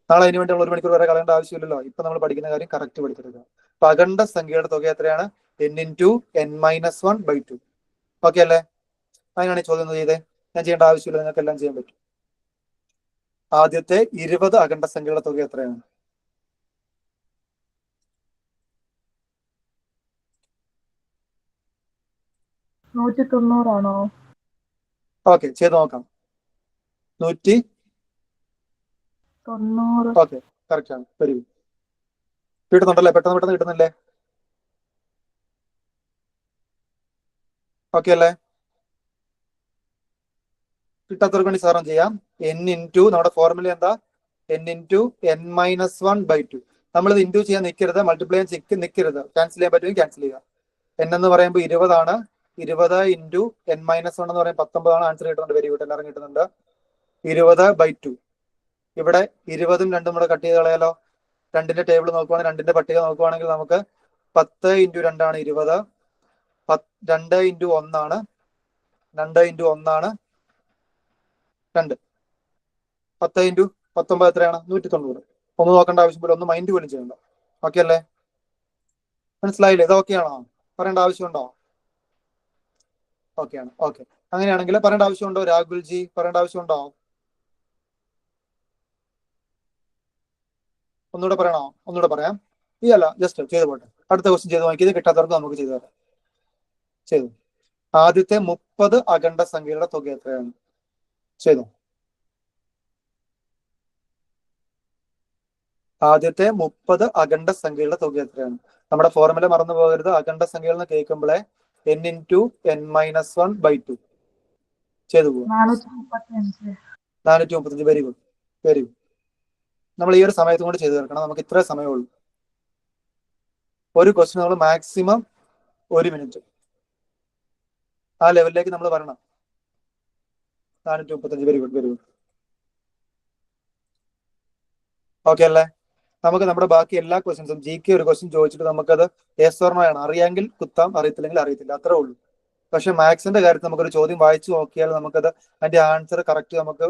Speaker 1: നാളെ അതിന് വേണ്ടി നമ്മൾ 1 മണിക്കൂർ വരെ കളയേണ്ട ആവശ്യമില്ലല്ലോ. ഇപ്പൊ നമ്മൾ പഠിക്കുന്ന കാര്യം കറക്റ്റ് പഠിച്ചെടുക്കുക. അപ്പൊ അഖണ്ഡ സംഖ്യയുടെ തുക എത്രയാണ്? n × n-1/2. ഓക്കെ അല്ലേ? അങ്ങനെയാണ് ചോദ്യം ചെയ്തേ. ഞാൻ ചെയ്യേണ്ട ആവശ്യമില്ല, നിങ്ങൾക്ക് എല്ലാം ചെയ്യാൻ പറ്റും. ആദ്യത്തെ 20 അഖണ്ഡ സംഖ്യയുടെ തുക എത്രയാണ്?
Speaker 3: ആണോ?
Speaker 1: ഓക്കെ, ചെയ്ത് നോക്കാം. 190. ഓക്കെ, കറക്റ്റ് ആണ്. Very good. കിട്ടുന്നുണ്ടല്ലേ? പെട്ടെന്ന് കിട്ടുന്നില്ലേ? ഓക്കെ അല്ലേ? കിട്ടാത്തവർക്ക് വേണ്ടി സാറും ചെയ്യാം. n × നമ്മുടെ ഫോർമുല എന്താ? n × n-1/2. നമ്മളിത് ഇൻറ്റു ചെയ്യാൻ നിൽക്കരുത്, മൾട്ടിപ്ലൈ ചെയ്യാൻ നിൽക്കരുത്. ക്യാൻസൽ ചെയ്യാൻ പറ്റുമെങ്കിൽ ക്യാൻസൽ ചെയ്യുക. n എന്ന് പറയുമ്പോൾ 20 ആണ്. 20 × n-1 എന്ന് പറയുമ്പോൾ 19 ആണ്. ആൻസർ കിട്ടുന്നുണ്ട്. വെരി ഗുഡ്, എല്ലാവരും കിട്ടുന്നുണ്ട്. 20/2. ഇവിടെ 20ഉം 2ഉം കൂടെ കട്ട് ചെയ്ത് കളയാലോ. 2ന്റെ ടേബിൾ നോക്കുവാണെങ്കിൽ, 2ന്റെ പട്ടിക നോക്കുവാണെങ്കിൽ നമുക്ക് 10 × 2 ആണ് 20. 2 × 1 ആണ് 2 × 1 ആണ് 2. 10 × 19 എത്രയാണ്? 190. ഒന്ന് നോക്കേണ്ട ആവശ്യമില്ല, ഒന്ന് മൈൻഡ് പോലും ചെയ്യണ്ട. ഓക്കെ അല്ലേ? മനസ്സിലായില്ലേ? ഇത് ഓക്കെയാണോ? പറയേണ്ട ആവശ്യമുണ്ടോ? ഓക്കെയാണ്. ഓക്കെ, അങ്ങനെയാണെങ്കിൽ പറയേണ്ട ആവശ്യമുണ്ടോ? രാഹുൽജി, പറയേണ്ട ആവശ്യമുണ്ടോ? ഒന്നുകൂടെ പറയണോ? ഒന്നുകൂടെ പറയാം. അല്ല, ജസ്റ്റ് ചെയ്ത് പോട്ടെ. അടുത്ത ക്വസ്റ്റ്യൻ ചെയ്ത് നോക്കി. ഇത് കിട്ടാത്തവർക്ക് നമുക്ക് ചെയ്തു തരാം. ചെയ്തു. ആദ്യത്തെ 30 അഖണ്ഡ സംഖ്യയുടെ തുക എത്രയാണ്? ചെയ്തു. ആദ്യത്തെ 30 അഖണ്ഡ സംഖ്യകളുടെ തുക എത്രയാണ്? നമ്മുടെ ഫോർമുല മറന്നു പോകരുത്. അഖണ്ഡ സംഖ്യകൾ എന്ന് കേൾക്കുമ്പോഴേ n × n-1/2 ചെയ്തു പോകും. 435. Very good, very good. നമ്മൾ ഈ ഒരു സമയത്തും കൂടി ചെയ്തു തീർക്കണം. നമുക്ക് ഇത്രേ സമയമുള്ളൂ. ഒരു ക്വസ്റ്റ്യൻ നമ്മൾ മാക്സിമം 1 മിനിറ്റ് ആ ലെവലിലേക്ക് നമ്മൾ വരണം. 435. Very good, very good. Okay അല്ലേ? നമുക്ക് നമ്മുടെ ബാക്കി എല്ലാ ക്വസ്റ്റ്യൻസും GK ഒരു ക്വസ്റ്റ്യൻ ചോദിച്ചിട്ട് നമുക്കത് yes or no ആണ്. അറിയാമെങ്കിൽ കുത്താം, അറിയത്തില്ലെങ്കിൽ അറിയത്തില്ല, അത്രേ ഉള്ളൂ. പക്ഷെ മാത്സിന്റെ കാര്യത്തിൽ നമുക്കൊരു ചോദ്യം വായിച്ചു നോക്കിയാൽ നമുക്കത് അതിന്റെ ആൻസർ കറക്റ്റ് നമുക്ക്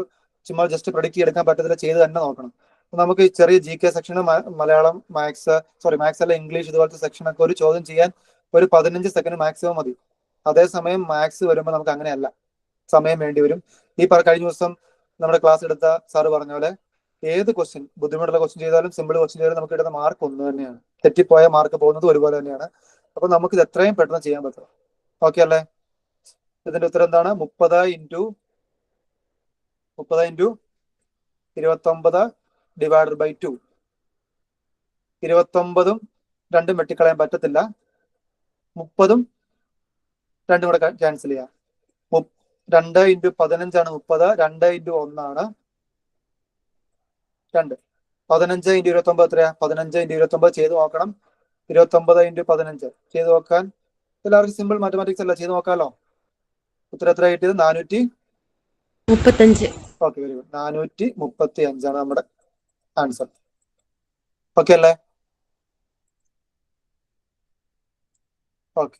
Speaker 1: ചുമ്മാ ജസ്റ്റ് പ്രൊഡിക്റ്റ് ചെയ്തെടുക്കാൻ പറ്റത്തില്ല, ചെയ്ത് തന്നെ നോക്കണം. നമുക്ക് ഈ ചെറിയ GK സെക്ഷന് മലയാളം, മാത്സ് അല്ല ഇംഗ്ലീഷ്, ഇതുപോലത്തെ സെക്ഷനൊക്കെ ഒരു ചോദ്യം ചെയ്യാൻ ഒരു 15 സെക്കൻഡ് മാക്സിമം മതി. അതേസമയം മാത്സ് വരുമ്പോൾ നമുക്ക് അങ്ങനെയല്ല. സമയം വേണ്ടി വരും. കഴിഞ്ഞ ദിവസം നമ്മുടെ ക്ലാസ് എടുത്ത സാറ് പറഞ്ഞ പോലെ ഏത് ക്വസ്റ്റ്യൻ, ബുദ്ധിമുട്ടുള്ള ക്വസ്റ്റ്യൻ ചെയ്താലും സിമ്പിൾ ക്വസ്റ്റ്യൻ ചെയ്താലും നമുക്ക് ഇടുന്ന മാർക്ക് ഒന്ന് തന്നെയാണ്. തെറ്റിപ്പോയ മാർക്ക് പോകുന്നത് ഒരുപോലെ തന്നെയാണ്. അപ്പൊ നമുക്ക് ഇത് എത്രയും പെട്ടെന്ന് ചെയ്യാൻ പറ്റും. ഓക്കെ അല്ലേ? ഇതിന്റെ ഉത്തരം എന്താണ്? 30 × 29 ഡിവൈഡഡ് ബൈ 2. 29ഉം 2ഉം വെട്ടിക്കളയാൻ പറ്റത്തില്ല. 30ഉം 2ഉം കൂടെ ക്യാൻസൽ ചെയ്യാം. 2 × 15 ആണ് 30. 2 × 1 ആണ് 2. 15 × 29 എത്രയാ? 15 × 29 ചെയ്ത് നോക്കണം. 29 × 15 ചെയ്ത് നോക്കാൻ എല്ലാവർക്കും സിമ്പിൾ മാത്തമാറ്റിക്സ് അല്ല, ചെയ്ത് നോക്കാമല്ലോ. ഉത്തരം എത്ര കിട്ടിയത്?
Speaker 4: 435.
Speaker 1: Okay, very good. 435 ആണ് നമ്മുടെ ആൻസർ. ഓക്കെ അല്ലേ? ഓക്കെ,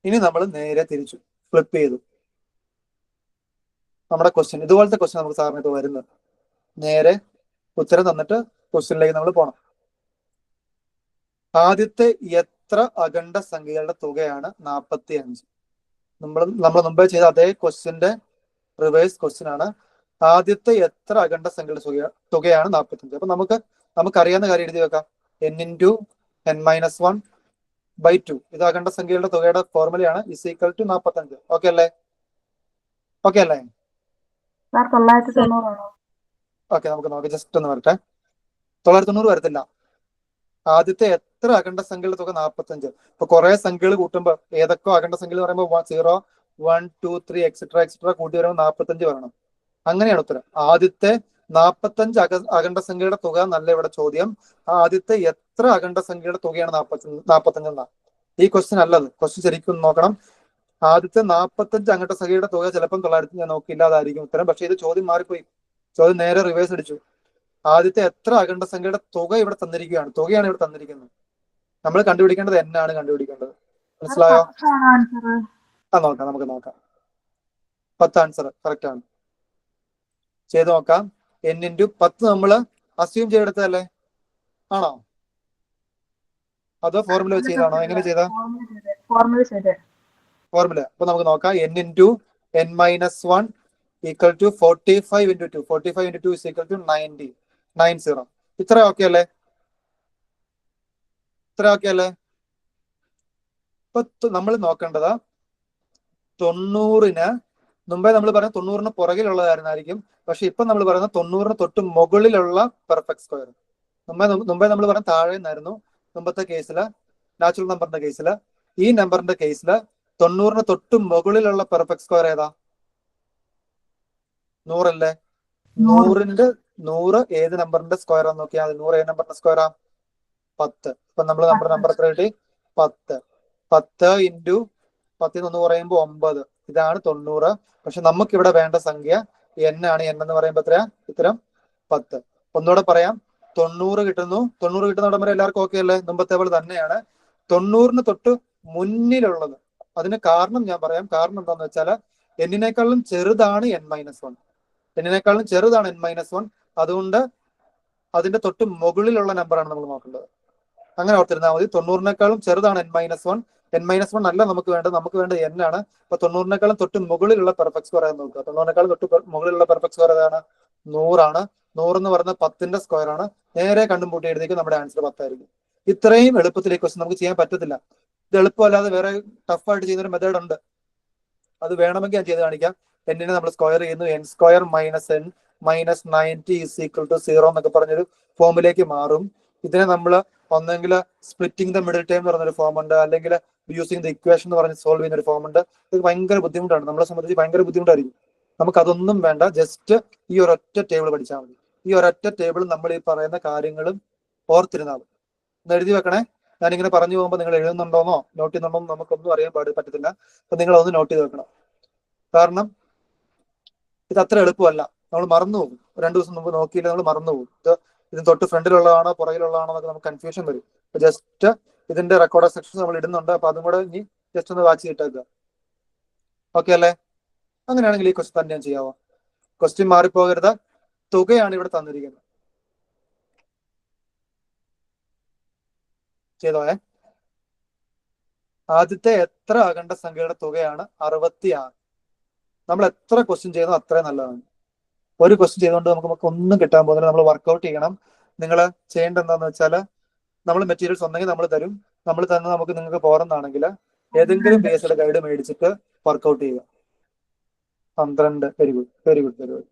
Speaker 1: ഇനി നമ്മൾ നേരെ തിരിച്ചു ഫ്ലിപ്പ് ചെയ്തു. നമ്മുടെ ക്വസ്റ്റ്യൻ ഇതുപോലത്തെ ക്വസ്റ്റ്യൻ നമുക്ക് സാറിന് ഇപ്പോൾ വരുന്നത്. നേരെ ഉത്തരം തന്നിട്ട് ക്വസ്റ്റ്യനിലേക്ക് നമ്മൾ പോകണം. ആദ്യത്തെ എത്ര അഖണ്ഡ സംഖ്യകളുടെ തുകയാണ് 45? നമ്മൾ മുമ്പേ ചെയ്ത അതേ ക്വസ്റ്റ്യന്റെ റിവേഴ്സ് ക്വസ്റ്റ്യൻ ആണ്. ആദ്യത്തെ എത്ര അഖണ്ഡ സംഖ്യയുടെ തുകയാണ് 45? അപ്പൊ നമുക്കറിയാവുന്ന കാര്യം എഴുതി വെക്കാം. n × n-1/2. ഇത് അഖണ്ഡ സംഖ്യകളുടെ തുകയുടെ ഫോർമുലയാണ്. Is equal to 45. ഓക്കെ അല്ലേ? ഓക്കെ അല്ലേ?
Speaker 3: 990 ആണോ?
Speaker 1: ഓക്കെ, നമുക്ക് നോക്കാം. ജസ്റ്റ് ഒന്ന് വരട്ടെ. 990 വരത്തില്ല. ആദ്യത്തെ എത്ര അഖണ്ഡ സംഖ്യകളുടെ തുക 45. ഇപ്പൊ കുറെ സംഖ്യകൾ കൂട്ടുമ്പോൾ ഏതൊക്കെ അഖണ്ഡ സംഖ്യകൾ പറയുമ്പോൾ 0, 1, 2, 3 എക്സെട്ര കൂട്ടി വരുമ്പോൾ 45 വരണം. അങ്ങനെയാണ് ഉത്തരം. ആദ്യത്തെ 45 അഖണ്ഡ സംഖ്യയുടെ തുക എന്നല്ല ഇവിടെ ചോദ്യം. ആദ്യത്തെ എത്ര അഖണ്ഡ സംഖ്യയുടെ തുകയാണ് 45 എന്നാ ഈ ക്വസ്റ്റ്യൻ അല്ലത്. ക്വസ്റ്റ്യൻ ശരിക്കും നോക്കണം. ആദ്യത്തെ 45 അഖണ്ഡ സംഖ്യയുടെ തുക ചിലപ്പം 900 ഞാൻ നോക്കിയില്ലാതായിരിക്കും ഉത്തരം. പക്ഷെ ഇത് ചോദ്യം മാറിപ്പോയി. ചോദ്യം നേരെ റിവേഴ്സ് അടിച്ചു. ആദ്യത്തെ എത്ര അഖണ്ഡ സംഖ്യയുടെ തുക ഇവിടെ തന്നിരിക്കുകയാണ്. തുകയാണ് ഇവിടെ തന്നിരിക്കുന്നത്. നമ്മൾ കണ്ടുപിടിക്കേണ്ടത് n ആണ് കണ്ടുപിടിക്കേണ്ടത്. മനസ്സിലായോ? നോക്കാം, നമുക്ക് നോക്കാം. 10 ആൻസർ കറക്റ്റ് ആണ്. ചെയ്ത് നോക്കാം. n × 10 നമ്മൾ അസ്യൂം ചെയ്തെടുത്തതല്ലേ? ആണോ? അതോ ഫോർമുല വെച്ച് ചെയ്താണോ? എങ്ങനെ ചെയ്താ ഫോർമുല? അപ്പൊ നമുക്ക് നോക്കാം. n × n-1 equal to 45 × 2. 45 × 2 is equal to 90. ഇത്ര ഓക്കെ അല്ലേ? ഇപ്പൊ നമ്മൾ നോക്കേണ്ടത് 90ന് മുമ്പേ നമ്മൾ പറയുന്നത് 90ന് പുറകിലുള്ളതായിരുന്നായിരിക്കും. പക്ഷെ ഇപ്പൊ നമ്മൾ പറയുന്നത് 90ന് തൊട്ട് മുകളിലുള്ള പെർഫെക്റ്റ് സ്ക്വയർ. മുമ്പേ നമ്മൾ പറഞ്ഞ താഴെ നിന്നായിരുന്നു മുമ്പത്തെ കേസില്, നാച്ചുറൽ നമ്പറിന്റെ കേസില്. ഈ നമ്പറിന്റെ കേസില് 90ന് തൊട്ട് മുകളിലുള്ള പെർഫെക്റ്റ് സ്ക്വയർ ഏതാ? 100 അല്ലേ? 100 ഏത് നമ്പറിന്റെ സ്ക്വയർ ആണെന്ന് നോക്കിയാൽ 100 ഏത് നമ്പറിന്റെ സ്ക്വയറാ? 10. ഇപ്പൊ നമ്മൾ നമ്പർ എത്ര കിട്ടി? 10. 10 × 10 1 പറയുമ്പോ 9. ഇതാണ് 90. പക്ഷെ നമുക്ക് ഇവിടെ വേണ്ട സംഖ്യ n ആണ്. n എന്ന് പറയുമ്പോ എത്രയാ? ഉത്തരം 10. ഒന്നുകൂടെ പറയാം. 90 കിട്ടുന്നു. 90 കിട്ടുന്ന വരെ എല്ലാവർക്കും ഓക്കെ അല്ലേ? മുമ്പത്തെ പോലെ തന്നെയാണ്. 90ന് തൊട്ട് മുന്നിലുള്ളത്. അതിന് കാരണം ഞാൻ പറയാം. കാരണം എന്താണെന്ന് വെച്ചാൽ n-നേക്കാളും ചെറുതാണ് n-1. n-നേക്കാളും ചെറുതാണ് n-1. അതുകൊണ്ട് അതിന്റെ തൊട്ട് മുകളിലുള്ള നമ്പറാണ് നമ്മൾ നോക്കേണ്ടത്. അങ്ങനെ ഓർത്തിരുന്നാൽ മതി. 90-നേക്കാളും ചെറുതാണ് n-1. n-1 അല്ല നമുക്ക് വേണ്ടത്. നമുക്ക് വേണ്ടത് n ആണ്. അപ്പൊ 90-നേക്കാളും തൊട്ട് മുകളിലുള്ള പെർഫെക്റ്റ് സ്ക്വയർ ആണെന്ന് നോക്കുക. 90-നേക്കാളും തൊട്ട് മുകളിലുള്ള പെർഫെക്റ്റ് സ്ക്വയർ ഏതാണ്? 100 ആണ്. 100 എന്ന് പറയുന്നത് 10ന്റെ സ്ക്വയർ ആണ്. നേരെ കണ്ടും പൂട്ടി എഴുതിക്കും. നമ്മുടെ ആൻസർ 10 ആയിരിക്കും. ഇത്രയും എളുപ്പത്തിൽ ഈ ക്വസ്റ്റ്യൻ നമുക്ക് ചെയ്യാൻ പറ്റത്തില്ല. ഇത് എളുപ്പമല്ലാതെ വേറെ ടഫായിട്ട് ചെയ്യുന്ന ഒരു മെത്തേഡ് ഉണ്ട്. അത് വേണമെങ്കിൽ ഞാൻ ചെയ്ത് കാണിക്കാം. n-നെ നമ്മൾ സ്ക്വയർ ചെയ്യുന്നു. n² - n - 90 is equal to 0 എന്നൊക്കെ പറഞ്ഞൊരു ഫോമിലേക്ക് മാറും. ഇതിനെ നമ്മൾ ഒന്നെങ്കിൽ സ്പ്ലിറ്റിംഗ് ദ മിഡിൽ ടൈം എന്ന് പറഞ്ഞൊരു ഫോം ഉണ്ട്, അല്ലെങ്കിൽ യൂസിങ് ദ ഇക്വേഷൻ എന്ന് പറഞ്ഞ് സോൾവ് ചെയ്യുന്ന ഒരു ഫോം ഉണ്ട്. ഇത് ഭയങ്കര ബുദ്ധിമുട്ടാണ്. നമ്മളെ സംബന്ധിച്ച് ഭയങ്കര ബുദ്ധിമുട്ടായിരിക്കും. നമുക്ക് അതൊന്നും വേണ്ട. ജസ്റ്റ് ഈ ഒരൊറ്റ ടേബിൾ പഠിച്ചാൽ മതി. ഈ ഒരൊറ്റ ടേബിൾ നമ്മൾ ഈ പറയുന്ന കാര്യങ്ങളും ഓർത്തിരുന്നാൽ മതി. ഒന്ന് എഴുതി വെക്കണേ. ഞാനിങ്ങനെ പറഞ്ഞു പോകുമ്പോൾ നിങ്ങൾ എഴുതുന്നുണ്ടോന്നോ നോട്ട് ചെയ്യുന്നുണ്ടോന്നോ നമുക്കൊന്നും അറിയാൻ പറ്റത്തില്ല. അപ്പൊ നിങ്ങൾ ഒന്ന് നോട്ട് ചെയ്ത് വെക്കണം. കാരണം ഇത് അത്ര എളുപ്പമല്ല. നമ്മൾ മറന്നു പോകും. 2 ദിവസം മുമ്പ് നോക്കിയില്ല, നമ്മൾ മറന്നു പോകും. ഇതിന് തൊട്ട് ഫ്രണ്ടിലുള്ളതാണോ പുറകിലുള്ളതാണോ എന്നൊക്കെ നമുക്ക് കൺഫ്യൂഷൻ വരും. ജസ്റ്റ് ഇതിന്റെ റെക്കോർഡ് സെക്ഷൻ നമ്മൾ ഇടുന്നുണ്ട്. അപ്പൊ അതും കൂടെ ഇനി ജസ്റ്റ് ഒന്ന് വാച്ച് ചെയ്തിട്ടേക്കുക. ഓക്കെ അല്ലേ? അങ്ങനെയാണെങ്കിൽ ഈ ക്വസ്റ്റ്യൻ തന്നെ ചെയ്യാവോ? ക്വസ്റ്റ്യൻ മാറിപ്പോകരുത്. തുകയാണ് ഇവിടെ തന്നിരിക്കുന്നത്. ചെയ്തോയെ. ആദ്യത്തെ എത്ര അഖണ്ഡ സംഖ്യയുടെ തുകയാണ് 66? നമ്മൾ എത്ര ക്വസ്റ്റ്യൻ ചെയ്യുന്നോ അത്രയും നല്ലതാണ്. ഒരു ക്വസ്റ്റ്യൻ ചെയ്തുകൊണ്ട് നമുക്ക് ഒന്നും കിട്ടാൻ പോകുന്നില്ല. നമ്മൾ വർക്ക്ഔട്ട് ചെയ്യണം. നിങ്ങൾ ചെയ്യേണ്ടത് എന്താണെന്ന് വെച്ചാൽ, നമ്മൾ മെറ്റീരിയൽസ് ഉണ്ടെങ്കിൽ നമ്മൾ തരും. നമ്മൾ തന്നെ നമുക്ക് നിങ്ങൾക്ക് പോരെന്നാണെങ്കിൽ ഏതെങ്കിലും PSCയുടെ ഗൈഡ് മേടിച്ചിട്ട് വർക്ക്ഔട്ട് ചെയ്യുക. 12. Very good, very good, very good.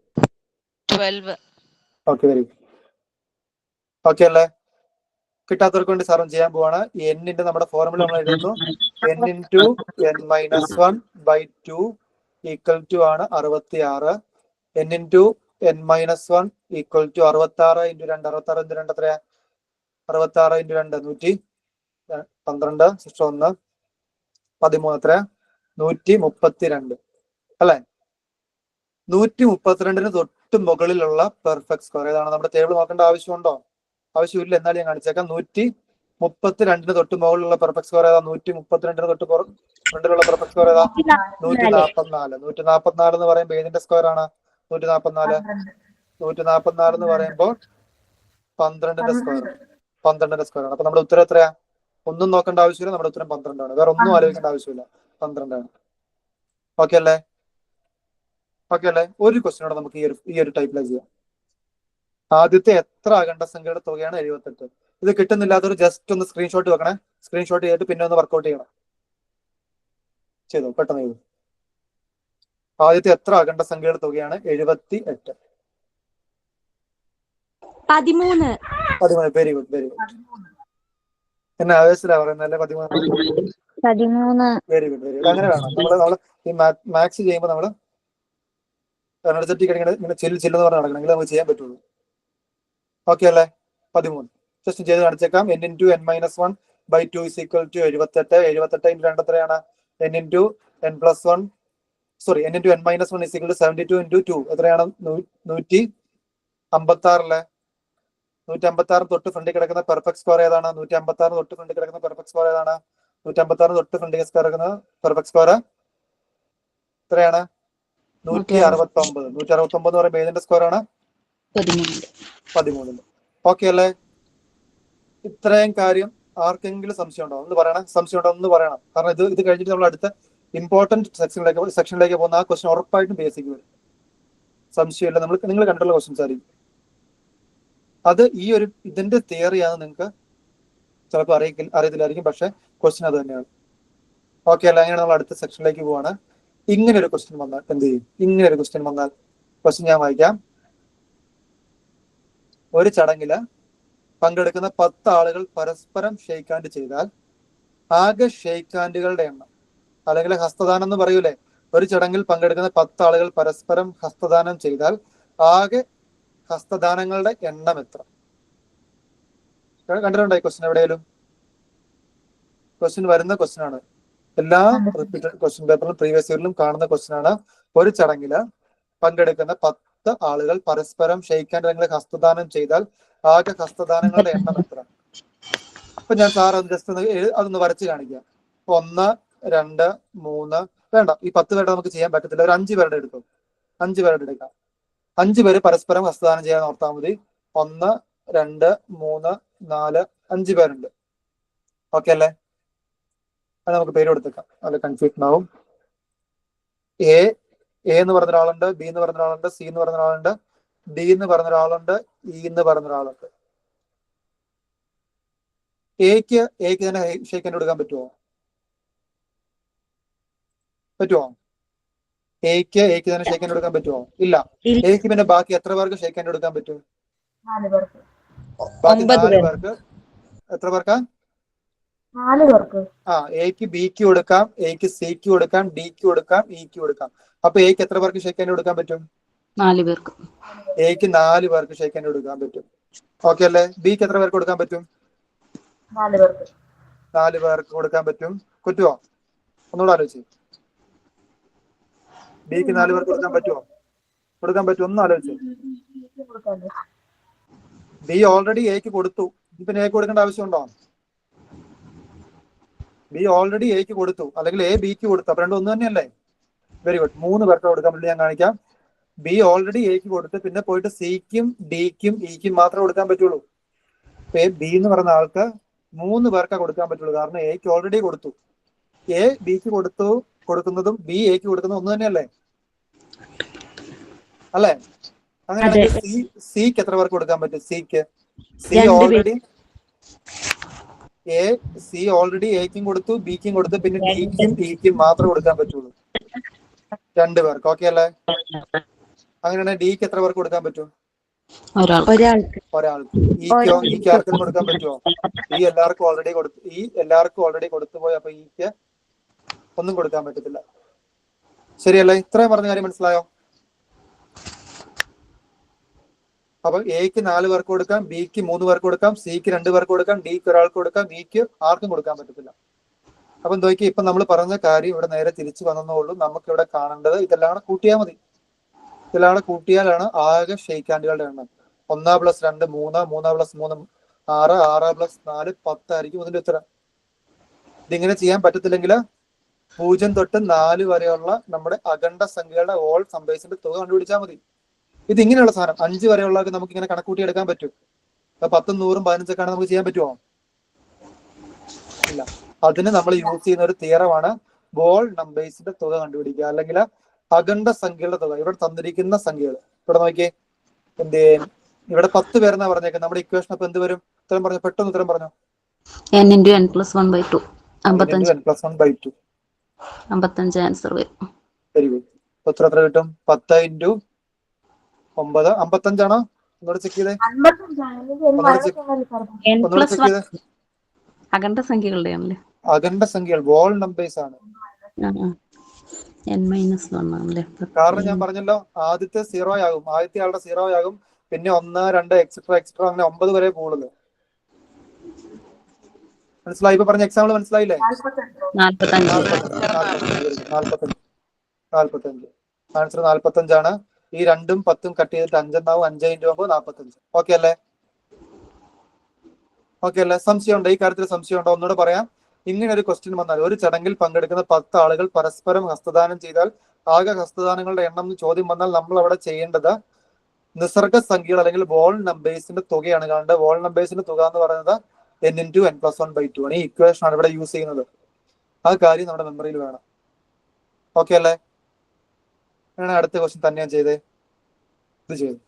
Speaker 4: 12.
Speaker 1: Okay, very good. Okay അല്ലേ? കിട്ടാത്തവർക്ക് വേണ്ടി സാറും ചെയ്യാൻ പോവാണ്. എന്നിന്റെ നമ്മുടെ ഫോർമുല നമ്മൾ എഴുതുന്നു. n into n-1/2 equal to ആണ് 66. n into n-1 equal to 66 into 2. 66 into 2 എത്രയാ? 66 ഇൻറ്റു 2 112. 1 13 എത്രയാ? 132 അല്ലെ? 132 തൊട്ട് മുകളിലുള്ള പെർഫെക്റ്റ് സ്ക്വയർ ഏതാണ്? നമ്മുടെ ടേബിൾ നോക്കേണ്ട ആവശ്യമുണ്ടോ? ആവശ്യമില്ല. എന്നാലും ഞാൻ കാണിച്ചേക്കാം. 132 തൊട്ട് മുകളിലുള്ള പെർഫെക്റ്റ് സ്ക്വയർ ഏതാ? 132 തൊട്ട് ഫ്രണ്ടിലുള്ള പെർഫെക്റ്റ് സ്ക്വയർ ഏതാ? 144. 144 എന്ന് പറയുമ്പോൾ ഏതിന്റെ സ്ക്വയർ ആണ്? 144. 144 എന്ന് പറയുമ്പോൾ 12ന്റെ സ്ക്വയർ. 12ന്റെ സ്ക്വയർ ആണ്. അപ്പൊ നമ്മുടെ ഉത്തരം എത്രയാ? ഒന്നും നോക്കേണ്ട ആവശ്യമില്ല. നമ്മുടെ ഉത്തരം 12 ആണ്. വേറെ ഒന്നും ആലോചിക്കേണ്ട ആവശ്യമില്ല. 12 ആണ്. ഓക്കെ അല്ലേ? ഓക്കെ അല്ലേ? ഒരു ക്വസ്റ്റ്യനോടെ നമുക്ക് ഈ ഒരു ടൈപ്പിലേക്ക് ചെയ്യാം. ആദ്യത്തെ എത്ര അഖണ്ഡ സംഖ്യയുടെ തുകയാണ്? 78. ഇത് കിട്ടുന്നില്ലാത്തൊരു ജസ്റ്റ് ഒന്ന് സ്ക്രീൻഷോട്ട് വെക്കണേ. സ്ക്രീൻഷോട്ട് ചെയ്തിട്ട് പിന്നെ ഒന്ന് വർക്ക്ഔട്ട് ചെയ്യണം. ചെയ്തോ, പെട്ടെന്ന് ചെയ്തു. ആദ്യത്തെ എത്ര അഖണ്ഡ സംഖ്യയുടെ തുകയാണ്? 78.
Speaker 5: 13.
Speaker 1: 13. Very good, very good. എന്നെ ആവേശത്തിലാ പറയുന്നല്ലേ? 13. Very good, very good. അങ്ങനെ വേണം. നമ്മള് ഈ മാത്സ് ചെയ്യുമ്പോൾ നമ്മള് എനർജറ്റിക് ഇങ്ങനെ ചില്ലെന്ന് പറഞ്ഞ് നടക്കണമെങ്കിൽ നമുക്ക് ചെയ്യാൻ പറ്റുള്ളൂ. ഓക്കെ അല്ലേ? 13 ജസ്റ്റ് ചെയ്ത് കാണിച്ചേക്കാം. n into n-1/2 is equal to 78. 78 into 2 എത്രയാണ്? n into n+1 sorry n into n-1 is equal to 72 into 2 എത്രയാണ്? 156 അല്ലേ? 156 തൊട്ട് ഫ്രണ്ടിൽ കിടക്കുന്ന പെർഫെക്റ്റ് സ്ക്വയർ ഏതാണ്? 156 തൊട്ട് ഫ്രണ്ടിൽ കിടക്കുന്ന പെർഫെക്റ്റ് സ്ക്വയർ ഏതാണ്? 156 തൊട്ട് ഫ്രണ്ടിൽ കിടക്കുന്ന പെർഫെക്റ്റ് സ്ക്വയർ എത്രയാണ്? 169. 169 എന്ന് പറയുമ്പോൾ ഏതിന്റെ സ്ക്വയർ ആണ്? 13. ഓക്കെ അല്ലേ? ഇത്രയും കാര്യം ആർക്കെങ്കിലും സംശയം ഉണ്ടോ? ഒന്ന് പറയണം. സംശയം ഉണ്ടോ? ഒന്ന് പറയണം. കാരണം ഇത് കഴിഞ്ഞിട്ട് നമ്മൾ അടുത്ത ഇമ്പോർട്ടന്റ് സെക്ഷനിലേക്ക് പോകുന്ന ആ ക്വസ്റ്റ്യൻ ഉറപ്പായിട്ടും ബേസിക് വരും. സംശയമില്ല. നിങ്ങൾ കണ്ടുള്ള ക്വസ്റ്റ്യൻസ് ആയിരിക്കും. അത് ഇതിന്റെ തിയറിയാണ്. നിങ്ങൾക്ക് ചിലപ്പോൾ അറിയത്തില്ലായിരിക്കും. പക്ഷെ ക്വസ്റ്റ്യൻ അത് തന്നെയാണ്. ഓക്കെ അല്ല? അങ്ങനെ നമ്മൾ അടുത്ത സെക്ഷനിലേക്ക് പോവാണ്. ഇങ്ങനെ ഒരു ക്വസ്റ്റ്യൻ വന്നാൽ എന്ത് ചെയ്യും? ഇങ്ങനെ ഒരു ക്വസ്റ്റ്യൻ വന്നാൽ ക്വസ്റ്റ്യൻ ഞാൻ വായിക്കാം. ഒരു ചടങ്ങില് പങ്കെടുക്കുന്ന 10 ആളുകൾ പരസ്പരം ഷെയ്ക്ക് ഹാൻഡ് ചെയ്താൽ ആകെ ഷെയ്ക്ക് ഹാൻഡുകളുടെ എണ്ണം, അല്ലെങ്കിൽ ഹസ്തദാനം എന്ന് പറയൂലേ? ഒരു ചടങ്ങിൽ പങ്കെടുക്കുന്ന 10 ആളുകൾ പരസ്പരം ഹസ്തദാനം ചെയ്താൽ ആകെ ഹസ്തദാനങ്ങളുടെ എണ്ണം എത്ര? കണ്ടിട്ടുണ്ടോ ഈ ക്വസ്റ്റ്യൻ എവിടെയെങ്കിലും? ക്വസ്റ്റ്യൻ വരുന്ന ക്വസ്റ്റ്യൻ ആണ്. എല്ലാ റിപ്പീറ്റഡ് ക്വസ്റ്റ്യൻ പേപ്പറിലും പ്രീവിയസ് ഇയറിലും കാണുന്ന ക്വസ്റ്റ്യൻ ആണ്. ഒരു ചടങ്ങില് പങ്കെടുക്കുന്ന 10 ആളുകൾ പരസ്പരം ഷെയ്ക്ക് ഹാൻഡ് അല്ലെങ്കിൽ ഹസ്തദാനം ചെയ്താൽ ആകെ ഹസ്തദാനങ്ങളുടെ എണ്ണം എത്ര? അപ്പൊ ഞാൻ സാർ ജസ്റ്റ് അതൊന്ന് വരച്ച് കാണിക്കാം. 1, 2, 3 വേണ്ട, ഈ 10 പേരുടെ നമുക്ക് ചെയ്യാൻ പറ്റത്തില്ല. ഒരു 5 പേരുടെ എടുക്കും. 5 പേരുടെ എടുക്കാം. 5 പേര് പരസ്പരം ഹസ്തദാനം ചെയ്യാൻ ഓർത്താൽ മതി. 1, 2, 3, 4, 5 പേരുണ്ട്. ഓക്കെ അല്ലേ? അത് നമുക്ക് പേര് കൊടുത്തേക്കാം. അത് കൺഫ്യൂഷൻ ആവും. എ എന്ന് പറഞ്ഞ ഒരാളുണ്ട്, ബി എന്ന് പറഞ്ഞ ഒരാളുണ്ട്, സി എന്ന് പറഞ്ഞ ഒരാളുണ്ട്, ഡി എന്ന് പറഞ്ഞ ഒരാളുണ്ട്, ഇ എന്ന് പറഞ്ഞ ഒരാളുണ്ട്. എക്ക് തന്നെ ഷേക്ക് ഹാൻഡ് കൊടുക്കാൻ പറ്റുമോ? എക്ക് തന്നെ ഷേക്ക് ഹാൻഡ് കൊടുക്കാൻ പറ്റുമോ? ഇല്ല. എക്ക് പിന്നെ ബാക്കി എത്ര പേർക്ക് ഷേക്ക് ഹാൻഡ് കൊടുക്കാൻ പറ്റും?
Speaker 3: 4 പേർക്ക്.
Speaker 1: ബാക്കി 4 പേർക്ക്. എത്ര പേർക്കാ?
Speaker 3: 4 പേർക്ക്.
Speaker 1: എക്ക് ബിക്ക് കൊടുക്കാം, എക്ക് സിക്ക് കൊടുക്കാം, ഡിക്ക് കൊടുക്കാം, ഇക്ക് കൊടുക്കാം. അപ്പൊ എക്ക് എത്ര പേർക്ക് ഷേക്ക് ഹാൻഡ് കൊടുക്കാൻ പറ്റും?
Speaker 5: 4 പേർക്ക്.
Speaker 1: എക്ക് 4 പേർക്ക് ഷേക്ക് ഹാൻഡ് കൊടുക്കാൻ പറ്റും. ഓക്കെ അല്ലേ? ബിക്ക് എത്ര പേർക്ക് കൊടുക്കാൻ പറ്റും?
Speaker 3: 4 പേർക്ക്.
Speaker 1: 4 പേർക്ക് കൊടുക്കാൻ പറ്റും. പറ്റുമോ? ഒന്നുകൂടെ ആലോചിച്ച്. ബിക്ക് 4 പേർക്ക് കൊടുക്കാൻ പറ്റുമോ? കൊടുക്കാൻ പറ്റും. ഒന്നും ആലോചിച്ച്. ബി ഓൾറെഡി എക്ക് കൊടുത്തു. പിന്നെ എക്ക് കൊടുക്കേണ്ട ആവശ്യമുണ്ടോ? ബി ഓൾറെഡി എക്ക് കൊടുത്തു, അല്ലെങ്കിൽ എ ബിക്ക് കൊടുത്തു. അപ്പൊ രണ്ടും ഒന്ന് തന്നെയല്ലേ? Very good. 3 പേർക്ക് കൊടുക്കാൻ പറ്റില്ല. ഞാൻ കാണിക്കാം. ബി ഓൾറെഡി എക്ക് കൊടുത്ത് പിന്നെ പോയിട്ട് സിക്കും ഡിക്കും ഇക്കും മാത്രമേ കൊടുക്കാൻ പറ്റുള്ളൂ. ബി എന്ന് പറയുന്ന ആൾക്ക് 3 പേർക്കാ കൊടുക്കാൻ പറ്റുള്ളൂ. കാരണം എക്ക് ഓൾറെഡി കൊടുത്തു. എ ബിക്ക് കൊടുക്കുന്നതും ബി എക്ക് കൊടുക്കുന്നതും ഒന്ന് തന്നെയല്ലേ? അല്ലേ?
Speaker 5: അതെ.
Speaker 1: അങ്ങനെയാണെങ്കിൽ സിക്ക് എത്ര പേർക്ക് കൊടുക്കാൻ പറ്റും? സിക്ക് സി
Speaker 5: രണ്ട് പേര്.
Speaker 1: ഓൾറെഡി സി ഓൾറെഡി എക്കും കൊടുത്തു, ബിക്കും കൊടുത്തു, പിന്നെ ഡിക്കും ഇക്കും മാത്രമേ കൊടുക്കാൻ പറ്റുള്ളൂ. 2 പേർക്ക്. ഓക്കെ അല്ലേ? അങ്ങനെയാണെങ്കിൽ ഡിക്ക് എത്ര പേർക്ക് കൊടുക്കാൻ പറ്റും?
Speaker 5: ഒരാൾക്ക്.
Speaker 1: ഒരാൾക്ക്. ഇക്ക് ആർക്കെങ്കിലും കൊടുക്കാൻ പറ്റുമോ? എല്ലാവർക്കും ഓൾറെഡി കൊടുത്തു പോയി. അപ്പൊ ഇക്ക് ഒന്നും കൊടുക്കാൻ പറ്റത്തില്ല. ശരിയല്ലേ? ഇത്രയും പറഞ്ഞ കാര്യം മനസ്സിലായോ? അപ്പൊ എക്ക് 4 പേർക്ക് കൊടുക്കാം, ബിക്ക് 3 പേർക്ക് കൊടുക്കാം, സിക്ക് 2 പേർക്ക് കൊടുക്കാം, ഡിക്ക് ഒരാൾക്ക് കൊടുക്കാം, ഇക്ക് ആർക്കും കൊടുക്കാൻ പറ്റത്തില്ല. അപ്പൊ നോക്കി, ഇപ്പൊ നമ്മൾ പറഞ്ഞ കാര്യം ഇവിടെ നേരെ തിരിച്ചു വന്നോളൂ. നമുക്ക് ഇവിടെ കാണേണ്ടത് ഇതെല്ലാം കൂട്ടിയാൽ മതി. ഇതെല്ലാം കൂട്ടിയാലാണ് ആകെ ഷെയ്ക്ക് ഹാൻഡുകളുടെ എണ്ണം. 1 + 2 3, 3 + 3 6, 6 + 4 10 ആയിരിക്കും ഇതിന്റെ ഉത്തരം. ഇതിങ്ങനെ ചെയ്യാൻ പറ്റത്തില്ലെങ്കിൽ 0 തൊട്ട് 4 വരെയുള്ള നമ്മുടെ അഖണ്ഡ സംഖ്യകളുടെ ഓൾ സംബൈസിന്റെ തുക കണ്ടുപിടിച്ചാൽ മതി. ഇതിങ്ങനെയുള്ള സാധനം 5 വരെയുള്ളവർക്ക് നമുക്ക് ഇങ്ങനെ കണക്കൂട്ടി എടുക്കാൻ പറ്റും. 10, 100, 15 ഒക്കെ നമുക്ക് ചെയ്യാൻ പറ്റുമോ? ഇല്ല. അതിന് നമ്മൾ യൂസ് ചെയ്യുന്ന ഒരു തിയറമാണ് വോൾ നമ്പേഴ്സിന്റെ തുക കണ്ടുപിടിക്കുക, അല്ലെങ്കിൽ അഖണ്ഡ സംഖ്യകളുടെ തുക. ഇവിടെ തന്നിരിക്കുന്ന സംഖ്യകൾ ഇവിടെ നോക്കിയേ. ഇവിടെ 10 പേരെന്നാ പറഞ്ഞേക്കുന്നത്. നമ്മുടെ ഇക്വേഷൻ അപ്പൊ എന്ത് വരും? ഉത്തരം പറഞ്ഞു, പെട്ടെന്ന് ഉത്തരം പറഞ്ഞു.
Speaker 5: n × n+1/2.
Speaker 1: 55
Speaker 5: ആൻസർ വരും.
Speaker 1: Very good. ഉത്തരം എത്ര കിട്ടും? 10 × 9 55 ആണോ? ഒന്നുകൂടെ ചെക്ക് ചെയ്തേ. ഒന്നുകൂടെ ചെക്ക് ചെയ്തേ.
Speaker 5: അഖണ്ഡ സംഖ്യകളുടെ ആണല്ലേ?
Speaker 1: അഖണ്ഡ സംഖ്യകൾ വോൾ നമ്പേഴ്സ് ആണ്.
Speaker 5: n-1 ആണല്ലേ?
Speaker 1: കാരണം ഞാൻ പറഞ്ഞല്ലോ, ആദ്യത്തെ 0 ആകും, ആദ്യത്തെ ആളുടെ 0 ആകും, പിന്നെ 1, 2 എക്സെട്ര അങ്ങനെ 9 വരെ പോകുള്ളൂ. മനസ്സിലായി? ഇപ്പൊ പറഞ്ഞ എക്സാമ്പിൾ മനസ്സിലായില്ലേ? 45. ആൻസർ 45 ആണ്. ഈ 2ഉം 10ഉം കട്ട് ചെയ്തിട്ട് 5 ഉണ്ടാവും. 5 × 9 45. ഓക്കെ അല്ലേ? സംശയം ഉണ്ടോ ഈ കാര്യത്തിൽ? സംശയം ഉണ്ടോ? ഒന്നുകൂടെ പറയാം. ഇങ്ങനെ ഒരു ക്വസ്റ്റ്യൻ വന്നാൽ, ഒരു ചടങ്ങിൽ പങ്കെടുക്കുന്ന 10 ആളുകൾ പരസ്പരം ഹസ്തദാനം ചെയ്താൽ ആകെ ഹസ്തദാനങ്ങളുടെ എണ്ണം എന്ന് ചോദ്യം വന്നാൽ നമ്മൾ അവിടെ ചെയ്യേണ്ടത് നിസർഗ സംഖ്യകൾ അല്ലെങ്കിൽ വോൾ നമ്പേഴ്സിന്റെ തുകയാണ് കാണേണ്ടത്. വോൾ നമ്പേഴ്സിന്റെ തുക എന്ന് പറയുന്നത് n × n+1/2 ആണ്. ഈ ഇക്വേഷൻ ആണ് ഇവിടെ യൂസ് ചെയ്യുന്നത്. ആ കാര്യം നമ്മുടെ മെമ്മറിയിൽ വേണം. ഓക്കെ അല്ലേ? അങ്ങനെ അടുത്ത ക്വസ്റ്റ്യൻ തന്നെ ഞാൻ ചെയ്തേ. ഇത് ചെയ്തു.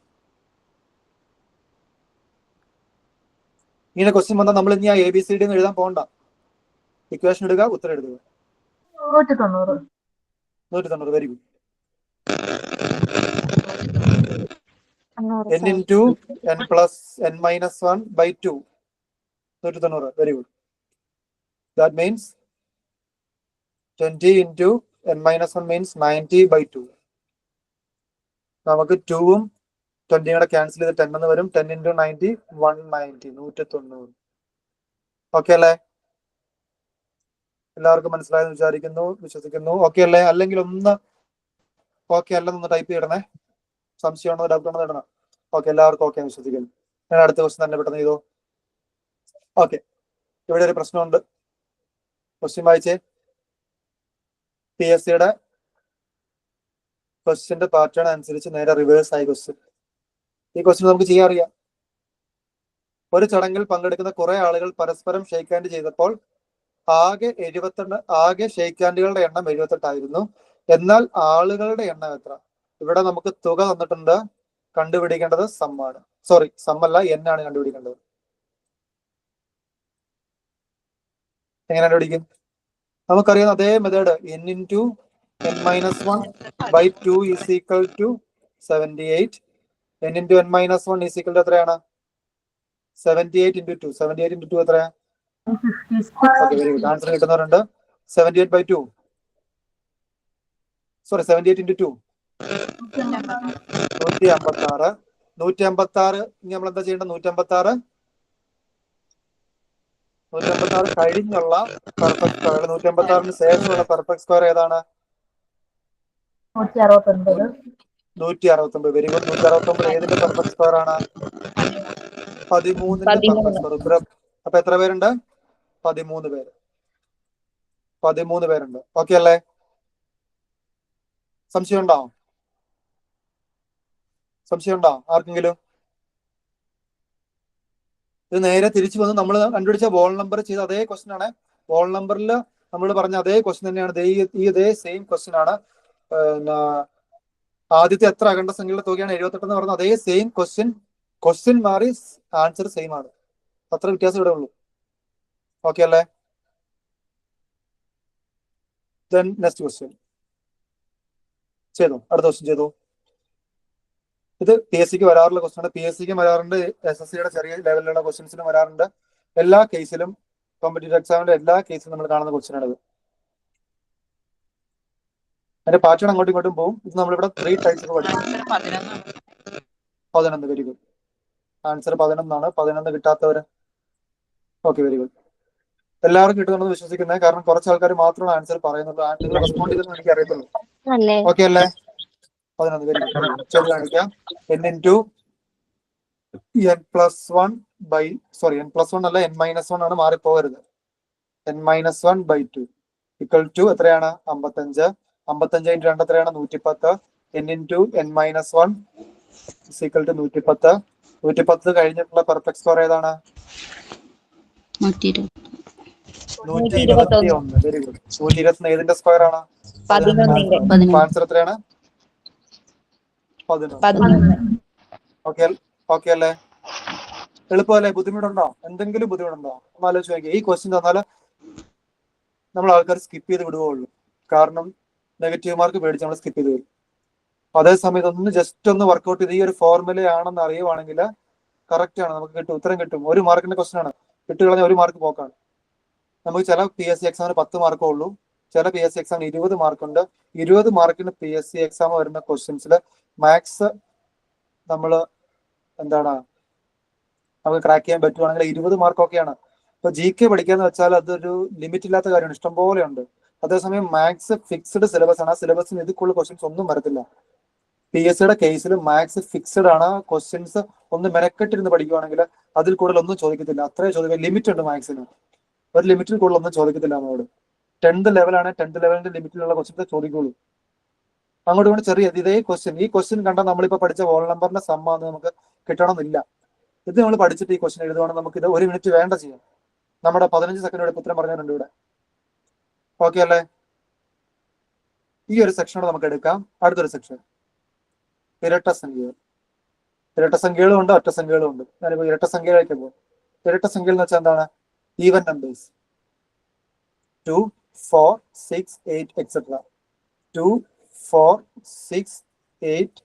Speaker 1: ഇങ്ങനെ ക്വസ്റ്റ്യൻ വന്നാൽ നമ്മൾ ഇനി ആ ABCD എന്ന് എഴുതാൻ പോകണ്ട. ഇക്വേഷൻ ഇടുക, ഉത്തരം എഴുതുക. 190. Very good. n × n+n-1/2. 190. Very good. That means 20 × n-1 means 90/2. നമുക്ക് 2ഉം 20 കൂടെ ക്യാൻസൽ ചെയ്ത് 10 എന്ന് വരും. 10 × 90 190. 190. ഓക്കെ അല്ലേ? എല്ലാവർക്കും മനസ്സിലായെന്ന് വിശ്വസിക്കുന്നു. ഓക്കെ അല്ലേ? അല്ലെങ്കിൽ ഒന്ന് ഓക്കെ അല്ലെന്നൊന്ന് ടൈപ്പ് ചെയ്യണേ. സംശയമാണോ ഡൗട്ട് ആണോ ഇടണം. ഓക്കെ, എല്ലാവർക്കും ഓക്കെ വിശ്വസിക്കുന്നു. ഞാൻ അടുത്ത ക്വസ്റ്റ്യൻ തന്നെ പെട്ടെന്ന് ചെയ്തു. ഓക്കെ, ഇവിടെ ഒരു പ്രശ്നമുണ്ട്. ക്വസ്റ്റ്യൻ വായിച്ചേ. PSCയുടെ ക്വസ്റ്റ്യന്റെ പാറ്റേൺ അനുസരിച്ച് നേരെ റിവേഴ്സ് ആയി ക്വസ്റ്റ്യൻ. ഈ ക്വസ്റ്റ്യൻ നമുക്ക് ചെയ്യാൻ അറിയാം. ഒരു ചടങ്ങിൽ പങ്കെടുക്കുന്ന കുറെ ആളുകൾ പരസ്പരം ഷെയ്ക്ക് ഹാൻഡ് ചെയ്തപ്പോൾ ആകെ ഷെയ്ക്ക് ഹാൻഡുകളുടെ എണ്ണം 78 ആയിരുന്നു. എന്നാൽ ആളുകളുടെ എണ്ണം എത്ര? ഇവിടെ നമുക്ക് തുക തന്നിട്ടുണ്ട്. കണ്ടുപിടിക്കേണ്ടത് സമ്മാണ്. സോറി, സമ്മല്ല, n ആണ് കണ്ടുപിടിക്കേണ്ടത്. എങ്ങനെ കണ്ടുപിടിക്കും? നമുക്കറിയാം അതേ method. n × n-1/2 is equal to 78. n × n-1 is equal to എത്രയാണ്? 78 × 2. 78 × 2 എത്രയാ? Okay, very good. ആൻസർ കിട്ടുന്നവരുണ്ട്. 78/2. സോറി, 78 × 2 156. 156 ഇനി നമ്മൾ എന്താ ചെയ്യേണ്ടത്? 156 കഴിഞ്ഞുള്ള പെർഫെക്റ്റ് സ്ക്വയർ. 156ന് ശേഷമുള്ള പെർഫെക്റ്റ് സ്ക്വയർ ഏതാണ്? 169. Very good. 169 ഏതിന്റെ പെർഫെക്റ്റ് സ്ക്വയർ ആണ്? 13ന്റെ പെർഫെക്റ്റ് സ്ക്വയർ. ഉത്തരം അപ്പൊ എത്ര പേരുണ്ട്? 13 പേര്. 13 പേരുണ്ട്. ഓക്കെ അല്ലേ? സംശയം ഉണ്ടോ ആർക്കെങ്കിലും? ഇത് നേരെ തിരിച്ചു വന്ന് നമ്മൾ കണ്ടുപിടിച്ച വോൾ നമ്പർ ചെയ്ത അതേ ക്വസ്റ്റ്യൻ ആണ്. വോൾ നമ്പറിൽ നമ്മൾ പറഞ്ഞ അതേ ക്വസ്റ്റ്യൻ തന്നെയാണ്. ഇതേ സെയിം ക്വസ്റ്റ്യൻ ആണ്. ആദ്യത്തെ എത്ര അഖണ്ഡ സംഖ്യകളുടെ തുകയാണ് 78 എന്ന് പറഞ്ഞത് അതേ സെയിം ക്വസ്റ്റ്യൻ മാറി ആൻസർ സെയിം ആണ്. അത്ര വ്യത്യാസം ഇവിടെ ഉള്ളൂ. ഓക്കെ അല്ലേ? ദെൻ നെക്സ്റ്റ് ക്വസ്റ്റ്യൻ ചെയ്തു. അടുത്ത ക്വസ്റ്റ്യൻ ചെയ്തു. ഇത് പി എസ് സിക്ക് വരാറുള്ള ക്വസ്റ്റ്യൻ ആണ്. പി എസ് സിക്കും വരാറുണ്ട്, SSCയുടെ ചെറിയ ലെവലിലുള്ള ക്വസ്റ്റ്യൻസിനും വരാറുണ്ട്. എല്ലാ കേസിലും കോമ്പറ്റീറ്റീവ് എക്സാമിന്റെ എല്ലാ കേസിലും നമ്മൾ കാണുന്ന ക്വസ്റ്റ്യൻ ആണിത്. അതിന്റെ പാറ്റേൺ അങ്ങോട്ടും ഇങ്ങോട്ടും പോകും. ഇത് നമ്മളിവിടെ 3 ടൈപ്സ് ഒക്കെ പഠിക്കും. 11. Very good. ആൻസർ 11 11 കിട്ടാത്തവര്? Okay, very good. എല്ലാവർക്കും കിട്ടുമെന്ന് വിശ്വസിക്കുന്നത്, കാരണം കുറച്ച് ആൾക്കാർ മാത്രമാണ് ആൻസർ പറയുന്നുള്ളൂ. നിങ്ങൾ റെസ്പോണ്ട് ചെയ്തെന്ന് എനിക്ക് അറിയത്തുള്ളൂ. ഓക്കെ അല്ലേ? 11. Very good. ചെയ്ത് കാണിക്കാം. n+1 അല്ല, n-1 ആണ്, മാറിപ്പോകരുത്. n-1/2 ഇക്വൽ ടു എത്രയാണ്? 55. 55 × 2 എത്രയാണ്? 110. n × n-1 equal to 110. 110 കഴിഞ്ഞിട്ടുള്ള പെർഫെക്റ്റ് സ്കോർ ഏതാണ്?
Speaker 5: 120.
Speaker 1: 121. Very good. 121 ഏതിന്റെ സ്ക്വയർ ആണ്? 11. ആൻസർ എത്രയാണ്? 11. ഓക്കെ അല്ലേ? എളുപ്പമല്ലേ? ബുദ്ധിമുട്ടുണ്ടോ? എന്തെങ്കിലും ബുദ്ധിമുട്ടുണ്ടോ? ഒന്ന് ആലോചിച്ച് നോക്കിയേ. ഈ ക്വസ്റ്റ്യൻ തന്നാൽ നമ്മൾ ആൾക്കാർ സ്കിപ്പ് ചെയ്ത് വിടുകയുള്ളൂ. കാരണം നെഗറ്റീവ് മാർക്ക് പേടിച്ച് നമ്മൾ സ്കിപ്പ് ചെയ്ത് വരും. അതേസമയത്ത് ഒന്ന് ജസ്റ്റ് ഒന്ന് വർക്ക്ഔട്ട് ചെയ്ത് ഈ ഒരു ഫോർമുല ആണെന്ന് അറിയുവാണെങ്കിൽ കറക്റ്റ് ആണ്, നമുക്ക് കിട്ടും, ഉത്തരം കിട്ടും. 1 മാർക്കിന്റെ ക്വസ്റ്റ്യൻ ആണ്. കിട്ടുകളഞ്ഞ 1 മാർക്ക് പോക്കാണ്. നമുക്ക് ചില PSC എക്സാമിന് 10 മാർക്കേ ഉള്ളൂ, ചില PSC എക്സാമിന് 20 മാർക്കുണ്ട്. 20 മാർക്കിന് PSC എക്സാം വരുന്ന ക്വസ്റ്റ്യൻസിൽ മാത്സ് നമ്മൾ എന്താണ് നമുക്ക് ക്രാക്ക് ചെയ്യാൻ പറ്റുവാണെങ്കിൽ 20 മാർക്കൊക്കെയാണ്. ഇപ്പൊ GK പഠിക്കാന്ന് വെച്ചാൽ അതൊരു ലിമിറ്റ് ഇല്ലാത്ത കാര്യമാണ്, ഇഷ്ടംപോലെ ഉണ്ട്. അതേസമയം മാത്സ് ഫിക്സ്ഡ് സിലബസ് ആണ്. ആ സിലബസിന് ഇതിക്കുള്ള ക്വസ്റ്റ്യൻസ് ഒന്നും വരത്തില്ല. PSCയുടെ കേസിൽ മാത്സ് ഫിക്സ്ഡ് ആണ്. ക്വസ്റ്റ്യൻസ് ഒന്ന് മെനക്കെട്ടിരുന്ന് പഠിക്കുവാണെങ്കിൽ അതിൽ കൂടുതൽ ഒന്നും ചോദിക്കത്തില്ല. അത്രേ ചോദിക്കുക. ലിമിറ്റ് ഉണ്ട് മാത്സിന്. ഒരു ലിമിറ്റിൽ കൂടുതൽ ഒന്നും ചോദിക്കത്തില്ല നമ്മളോട്. 10th ലെവലാണ്, 10th ലെവലിന്റെ ലിമിറ്റിലുള്ള ക്വസ്റ്റ്യൻസ് ചോദിക്കുള്ളൂ. അങ്ങോട്ട് കൊണ്ട് ചെറിയ ഇതേ ക്വസ്റ്റ്യൻ, ഈ ക്വസ്റ്റ്യൻ കണ്ടാൽ നമ്മളിപ്പോ പഠിച്ച വോൾ നമ്പറിന്റെ സമ്മാന്ന് നമുക്ക് കിട്ടണമെന്നില്ല. ഇത് നമ്മൾ പഠിച്ചിട്ട് ഈ ക്വസ്റ്റ്യൻ എഴുതുവാണെങ്കിൽ നമുക്ക് ഇത് 1 മിനിറ്റ് വേണ്ട ചെയ്യാം. നമ്മുടെ 15 സെക്കൻഡ് ഉത്തരം പറഞ്ഞിട്ടുണ്ട് ഇവിടെ. ഓക്കെ അല്ലേ? ഈ ഒരു സെക്ഷനോട് നമുക്ക് എടുക്കാം. അടുത്തൊരു സെക്ഷൻ ഇരട്ട സംഖ്യകൾ. ഇരട്ട സംഖ്യകളും ഉണ്ട്, ഒറ്റ സംഖ്യകളും ഉണ്ട്. ഞാനിപ്പോ ഇരട്ട സംഖ്യയിലേക്ക് പോകും. ഇരട്ട സംഖ്യകൾ എന്ന് വെച്ചാൽ എന്താണ്? Even numbers 2, 4, 6, 8 etcetera. 2, 4, 6, 8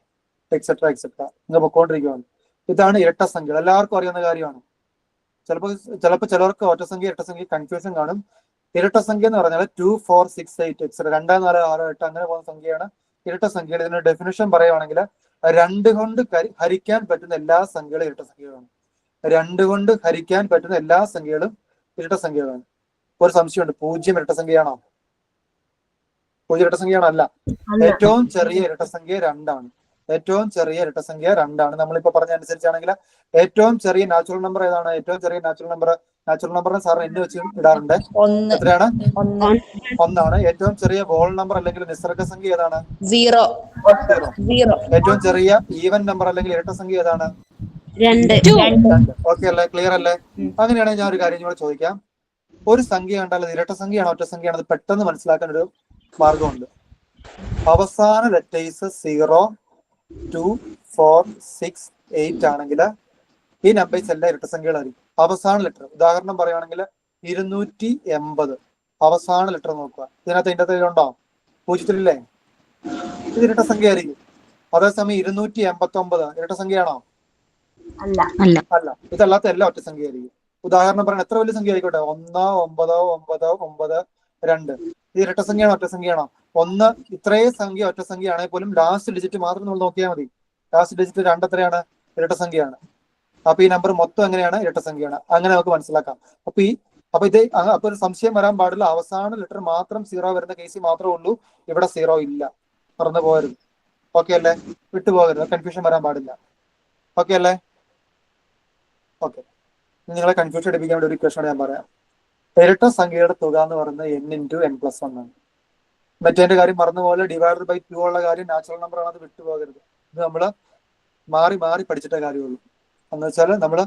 Speaker 1: എക്സെട്ര ഇങ്ങനെ പൊക്കോണ്ടിരിക്കുകയാണ്. ഇതാണ് ഇരട്ട സംഖ്യകൾ. എല്ലാവർക്കും അറിയുന്ന കാര്യമാണ്. ചിലപ്പോൾ ചിലർക്ക് ഒറ്റ സംഖ്യ ഇരട്ട സംഖ്യ കൺഫ്യൂഷൻ കാണും. ഇരട്ട സംഖ്യ എന്ന് പറഞ്ഞാൽ 2, 4, 6, 8 എക്സെട്ര 2, 4, 6, 8 അങ്ങനെ പോകുന്ന സംഖ്യയാണ് ഇരട്ട സംഖ്യകൾ. ഇതിന്റെ ഡെഫിനിഷൻ പറയുവാണെങ്കിൽ 2 കൊണ്ട് ഹരിക്കാൻ പറ്റുന്ന എല്ലാ സംഖ്യകളും ഇരട്ട സംഖ്യകളാണ്. 2 കൊണ്ട് ഹരിക്കാൻ പറ്റുന്ന എല്ലാ സംഖ്യകളും ഇരട്ട സംഖ്യകളാണ്. ഒരു സംശയമുണ്ട്, 0 ഇരട്ട സംഖ്യയാണോ? 0 ഇരട്ട സംഖ്യയാണോ? അല്ല. ഏറ്റവും ചെറിയ ഇരട്ട സംഖ്യ 2 ആണ്. ഏറ്റവും ചെറിയ ഇരട്ട സംഖ്യ 2 ആണ്. നമ്മളിപ്പോ പറഞ്ഞ അനുസരിച്ചാണെങ്കിൽ ഏറ്റവും ചെറിയ നാച്ചുറൽ നമ്പർ ഏതാണ്? ഏറ്റവും ചെറിയ നാച്ചുറൽ നമ്പറിന് സാറിന് എന്നെ വെച്ച് ഇടാറുണ്ട്. എത്രയാണ്? 1 ആണ്. ഏറ്റവും ചെറിയ വോൾ നമ്പർ അല്ലെങ്കിൽ നിസ്സർഗ സംഖ്യ ഏതാണ്? 0. ഏറ്റവും ചെറിയ ഈവൻ നമ്പർ അല്ലെങ്കിൽ ഇരട്ട സംഖ്യ ഏതാണ്? 2. ഓക്കെ അല്ലേ? ക്ലിയർ അല്ലേ? അങ്ങനെയാണെങ്കിൽ ഞാൻ ഒരു കാര്യം കൂടെ ചോദിക്കാം. ഒരു സംഖ്യ കണ്ടാൽ അത് ഇരട്ട സംഖ്യയാണോ ഒറ്റ സംഖ്യയാണോ? അത് പെട്ടെന്ന് മനസ്സിലാക്കാൻ ഒരു മാർഗമുണ്ട്. അവസാന ലെറ്റേഴ്സ് 0, 2, 4, 6, 8 ആണെങ്കിൽ ഈ നമ്പേഴ്സ് എല്ലാം ഇരട്ട സംഖ്യകളായിരിക്കും. അവസാന ലെറ്റർ ഉദാഹരണം പറയുകയാണെങ്കിൽ 280 അവസാന ലെറ്റർ നോക്കുക. ഇതിനകത്ത് ഇതിൻ്റെ ഉണ്ടോ? 0 ഇല്ലേ? ഇത് ഇരട്ട സംഖ്യ ആയിരിക്കും. അതേസമയം 289 ഇരട്ട സംഖ്യയാണോ? അല്ല. ഇതല്ലാത്ത എല്ലാം ഒറ്റ സംഖ്യ ആയിരിക്കും. ഉദാഹരണം പറയാൻ എത്ര വലിയ സംഖ്യ ആയിക്കോട്ടെ, 1, 9, 9, 9, 2 ഇത് ഇരട്ട സംഖ്യയാണോ ഒറ്റ സംഖ്യയാണോ? 1 ഇത്രയും സംഖ്യ ഒറ്റ സംഖ്യ ആണെങ്കിൽ പോലും ലാസ്റ്റ് ഡിജിറ്റ് മാത്രം നമ്മൾ നോക്കിയാൽ മതി. ലാസ്റ്റ് ഡിജിറ്റ് 2 എത്രയാണ്? ഇരട്ട സംഖ്യയാണ്. അപ്പൊ ഈ നമ്പർ മൊത്തം എങ്ങനെയാണ്? ഇരട്ട സംഖ്യയാണ്. അങ്ങനെ നമുക്ക് മനസ്സിലാക്കാം. അപ്പൊ ഒരു സംശയം വരാൻ പാടില്ല. അവസാന ലെറ്റർ മാത്രം 0 വരുന്ന കേസിൽ മാത്രമേ ഉള്ളൂ ഇവിടെ 0 ഇല്ല. മറന്നു പോകരുത്. ഓക്കെ അല്ലേ? വിട്ടുപോകരുത്. കൺഫ്യൂഷൻ വരാൻ പാടില്ല. ഓക്കെ അല്ലേ? ഓക്കെ. നിങ്ങളെ കൺഫ്യൂഷൻ എടുപ്പിക്കാൻ വേണ്ടി ഒരു ഇക്വേഷൻ ഞാൻ പറയാം. ഇരട്ട സംഖ്യയുടെ തുക എന്ന് പറയുന്നത് n × n+1 ആണ്. മറ്റേന്റെ കാര്യം മറന്നുപോലെ ഡിവൈഡഡ് ബൈ 2 ഉള്ള കാര്യം നാച്ചുറൽ നമ്പർ ആണ്, അത് വിട്ടുപോകരുത്. ഇത് നമ്മൾ മാറി മാറി കാര്യമുള്ളൂ. എന്ന് വെച്ചാൽ നമ്മൾ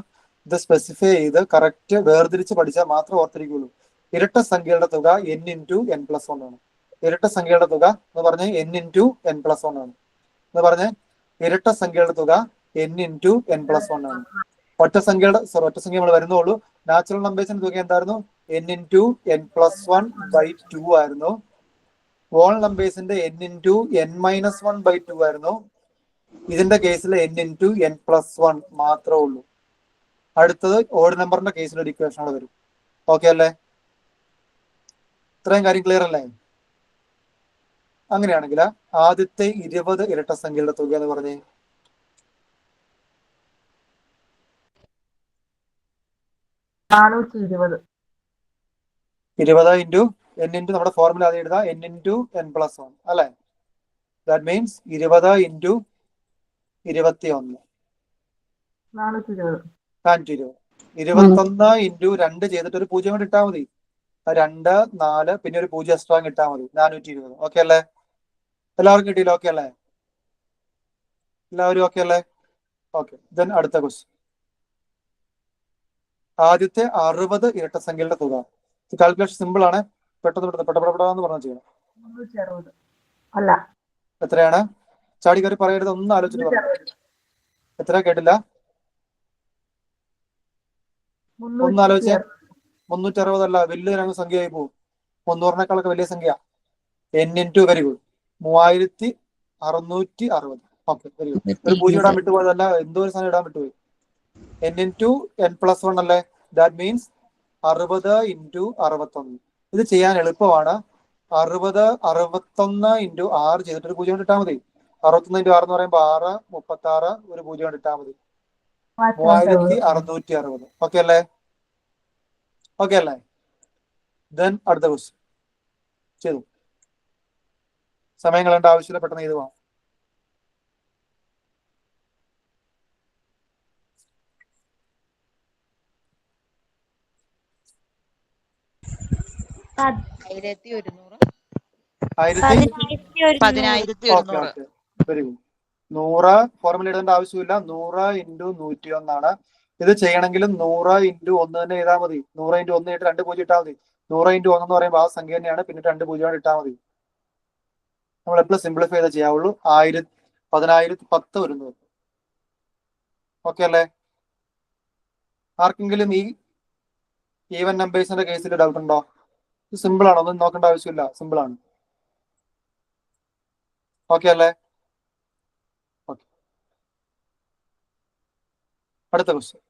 Speaker 1: ഇത് സ്പെസിഫൈ ചെയ്ത് കറക്റ്റ് വേർതിരിച്ച് പഠിച്ചാൽ മാത്രമേ ഓർത്തിരിക്കുള്ളൂ. ഇരട്ട സംഖ്യയുടെ തുക n × n+1 ആണ്. ഇരട്ട സംഖ്യയുടെ തുക എന്ന് പറഞ്ഞാൽ n × n+1 ആണ്. എന്ന് പറഞ്ഞ് ഇരട്ട സംഖ്യകളുടെ തുക n ഇൻറ്റു n പ്ലസ് 1 ആണ്. ഒറ്റ സംഖ്യ നമ്മൾ വരുന്നുള്ളൂ. നാച്ചുറൽ നമ്പേഴ്സിന്റെ തുക എന്തായിരുന്നു? n ഇൻറ്റു n പ്ലസ് 1/2 ആയിരുന്നു. വോൾ നമ്പേഴ്സിന്റെ n ഇൻറ്റു n മൈനസ് 1/2 ആയിരുന്നു. ഇതിന്റെ കേസിൽ n ഇൻറ്റു n പ്ലസ് 1 മാത്രമേ ഉള്ളൂ. അടുത്തത് ഓഡ് നമ്പറിന്റെ കേസിൽ ഒരു ഇക്വേഷൻ വരും. ഓക്കെ അല്ലേ? ഇത്രയും കാര്യം ക്ലിയർ അല്ലേ? അങ്ങനെയാണെങ്കിൽ ആദ്യത്തെ 20 ഇരട്ട സംഖ്യകളുടെ തുക എന്ന് പറഞ്ഞേ
Speaker 3: 420.
Speaker 1: 20 ഇൻറ്റു n ഇൻറ്റു നമ്മുടെ ഫോർമുല അത് എഴുതാം, n ഇൻറ്റു n പ്ലസ് 1 അല്ലേ? That means 20 into 21 420. 21 ഇൻറ്റു 2 ചെയ്തിട്ട് ഒരു 0 കൂടി ഇട്ടാൽ മതി. 2, 4 പിന്നെ ഒരു 0 എക്സ്ട്രാ ഇട്ടാൽ മതി. 420. ഓക്കെ അല്ലേ? എല്ലാവർക്കും കിട്ടിയില്ല? ഓക്കെ അല്ലേ? എല്ലാവരും ഓക്കെ അല്ലേ? ഓക്കെ. ദെൻ അടുത്ത ക്വസ്റ്റ്യൻ. ആദ്യത്തെ 60 ഇരട്ട സംഖ്യകളുടെ തുക. കാൽക്കുലേഷൻ സിമ്പിൾ ആണ്. പെട്ടെന്ന് പെട്ടെന്ന് പറഞ്ഞു ചെയ്യണം.
Speaker 3: 360. അല്ല,
Speaker 1: എത്രയാണ്? ചാടി കയറി പറയരുത്, ഒന്ന് ആലോചിച്ചിട്ട് പറഞ്ഞു. എത്ര കേട്ടില്ല? ഒന്ന് ആലോചിച്ച്. 360 അല്ല, വലിയൊരു സംഖ്യയായി പോകും. 300-നേക്കാളൊക്കെ വലിയ സംഖ്യ. n into very good 3660. Okay, very good. ഒരു 0 ഇടാൻ വിട്ടുപോയതല്ല, എന്തോ ഒരു സാധനം ഇടാൻ വിട്ടുപോയി. n ഇൻറ്റു n പ്ലസ് 1 അല്ലേ? That means 60 into 61. ഇത് ചെയ്യാൻ എളുപ്പമാണ്. 60 61 ഇൻറ്റു 6 ചെയ്തിട്ട് ഒരു 0 ഇട്ടാൽ മതി. 61 ഇൻറ്റു 6 എന്ന് പറയുമ്പോൾ 6, 36 ഒരു 0 ഇട്ടാൽ മതി. 3660. ഓക്കെ അല്ലേ? ഓക്കെ അല്ലേ? ദെൻ അടുത്ത ക്വസ്റ്റ്യൻ ചെയ്തു. സമയം കളയേണ്ട ആവശ്യമില്ല, പെട്ടെന്ന് ചെയ്തു പോകാം. Very good. 100 ഫോർമുല എഴുതേണ്ട ആവശ്യമില്ല. 100 ഇൻറ്റു 101 ഇത് ചെയ്യണമെങ്കിലും 100 ഇൻറ്റു 1 തന്നെ ചെയ്താൽ മതി. 100 ഇൻറ്റു 1 ഇട്ട് 2 0 ഇട്ടാൽ മതി. 100 ഇൻറ്റു 1 എന്ന് പറയുമ്പോൾ ആ സംഖ്യ തന്നെയാണ്, പിന്നെ 2 0 ഇട്ടാൽ മതി. നമ്മൾ എപ്പോഴും സിംപ്ലിഫൈ ചെയ്തേ ചെയ്യാവുള്ളൂ. 1010 വരുന്നത്. ഓക്കെ അല്ലേ? ആർക്കെങ്കിലും ഈ ഈവൻ നമ്പേഴ്സിന്റെ കേസിൽ ഡൗട്ട് ഉണ്ടോ? സിമ്പിൾ ആണ്, ഒന്നും നോക്കേണ്ട ആവശ്യമില്ല, സിമ്പിൾ ആണ്. ഓക്കെ അല്ലേ? ഓക്കെ. അടുത്ത ക്വസ്റ്റ്യൻ.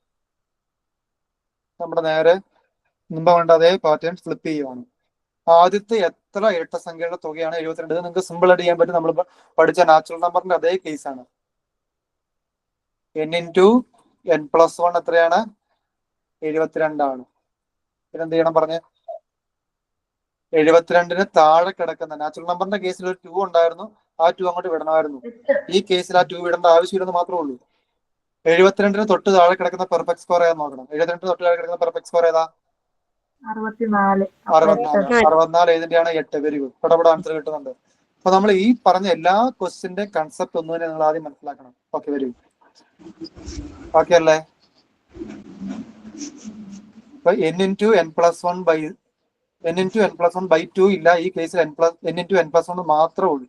Speaker 1: നമ്മുടെ നേരെ മുമ്പ് വേണ്ട അതേ പാറ്റേൺ ഫ്ലിപ്പ് ചെയ്യുവാണ്. ആദ്യത്തെ എത്ര ഇരട്ട സംഖ്യകളുടെ തുകയാണ് 72? നിങ്ങൾക്ക് സിമ്പിൾ ആയിട്ട് ചെയ്യാൻ പറ്റും. നമ്മൾ പഠിച്ച നാച്ചുറൽ നമ്പറിന്റെ അതേ കേസാണ്. n ഇൻറ്റു n പ്ലസ് 1 എത്രയാണ്? 72 ആണ്. പിന്നെന്ത് ചെയ്യണം പറഞ്ഞ്? 72-ന് താഴെ കിടക്കുന്ന നാച്ചുറൽ നമ്പറിന്റെ കേസിൽ ഒരു 2 ഉണ്ടായിരുന്നു, ആ 2 അങ്ങോട്ട് വിടണമായിരുന്നു. ഈ കേസിൽ ആ 2 വിടേണ്ട ആവശ്യമില്ലെന്ന് മാത്രമേ ഉള്ളൂ. 72-ന് തൊട്ട് താഴെ കിടക്കുന്ന പെർഫെക്റ്റ് സ്കോർ ഏതാ നോക്കണം. 72-ന് തൊട്ട് താഴെ കിടക്കുന്ന പെർഫെക്റ്റ് സ്കോർ ഏതാ?
Speaker 3: 64.
Speaker 1: 64 ഏതിന്റെയാണ്? 8. Very good. പടപട ആൻസർ കിട്ടുന്നുണ്ട്. അപ്പൊ നമ്മൾ ഈ പറഞ്ഞ എല്ലാ ക്വസ്റ്റിന്റെ കൺസെപ്റ്റ് ഒന്നും തന്നെ നിങ്ങൾ ആദ്യം മനസ്സിലാക്കണം. Okay, very good. ഓക്കെ അല്ലേ? ഇപ്പൊ n ഇൻറ്റു n പ്ലസ് 1/2 ഇല്ല. ഈ കേസിൽ n ഇൻറ്റു n പ്ലസ് 1 മാത്രമേ ഉള്ളൂ.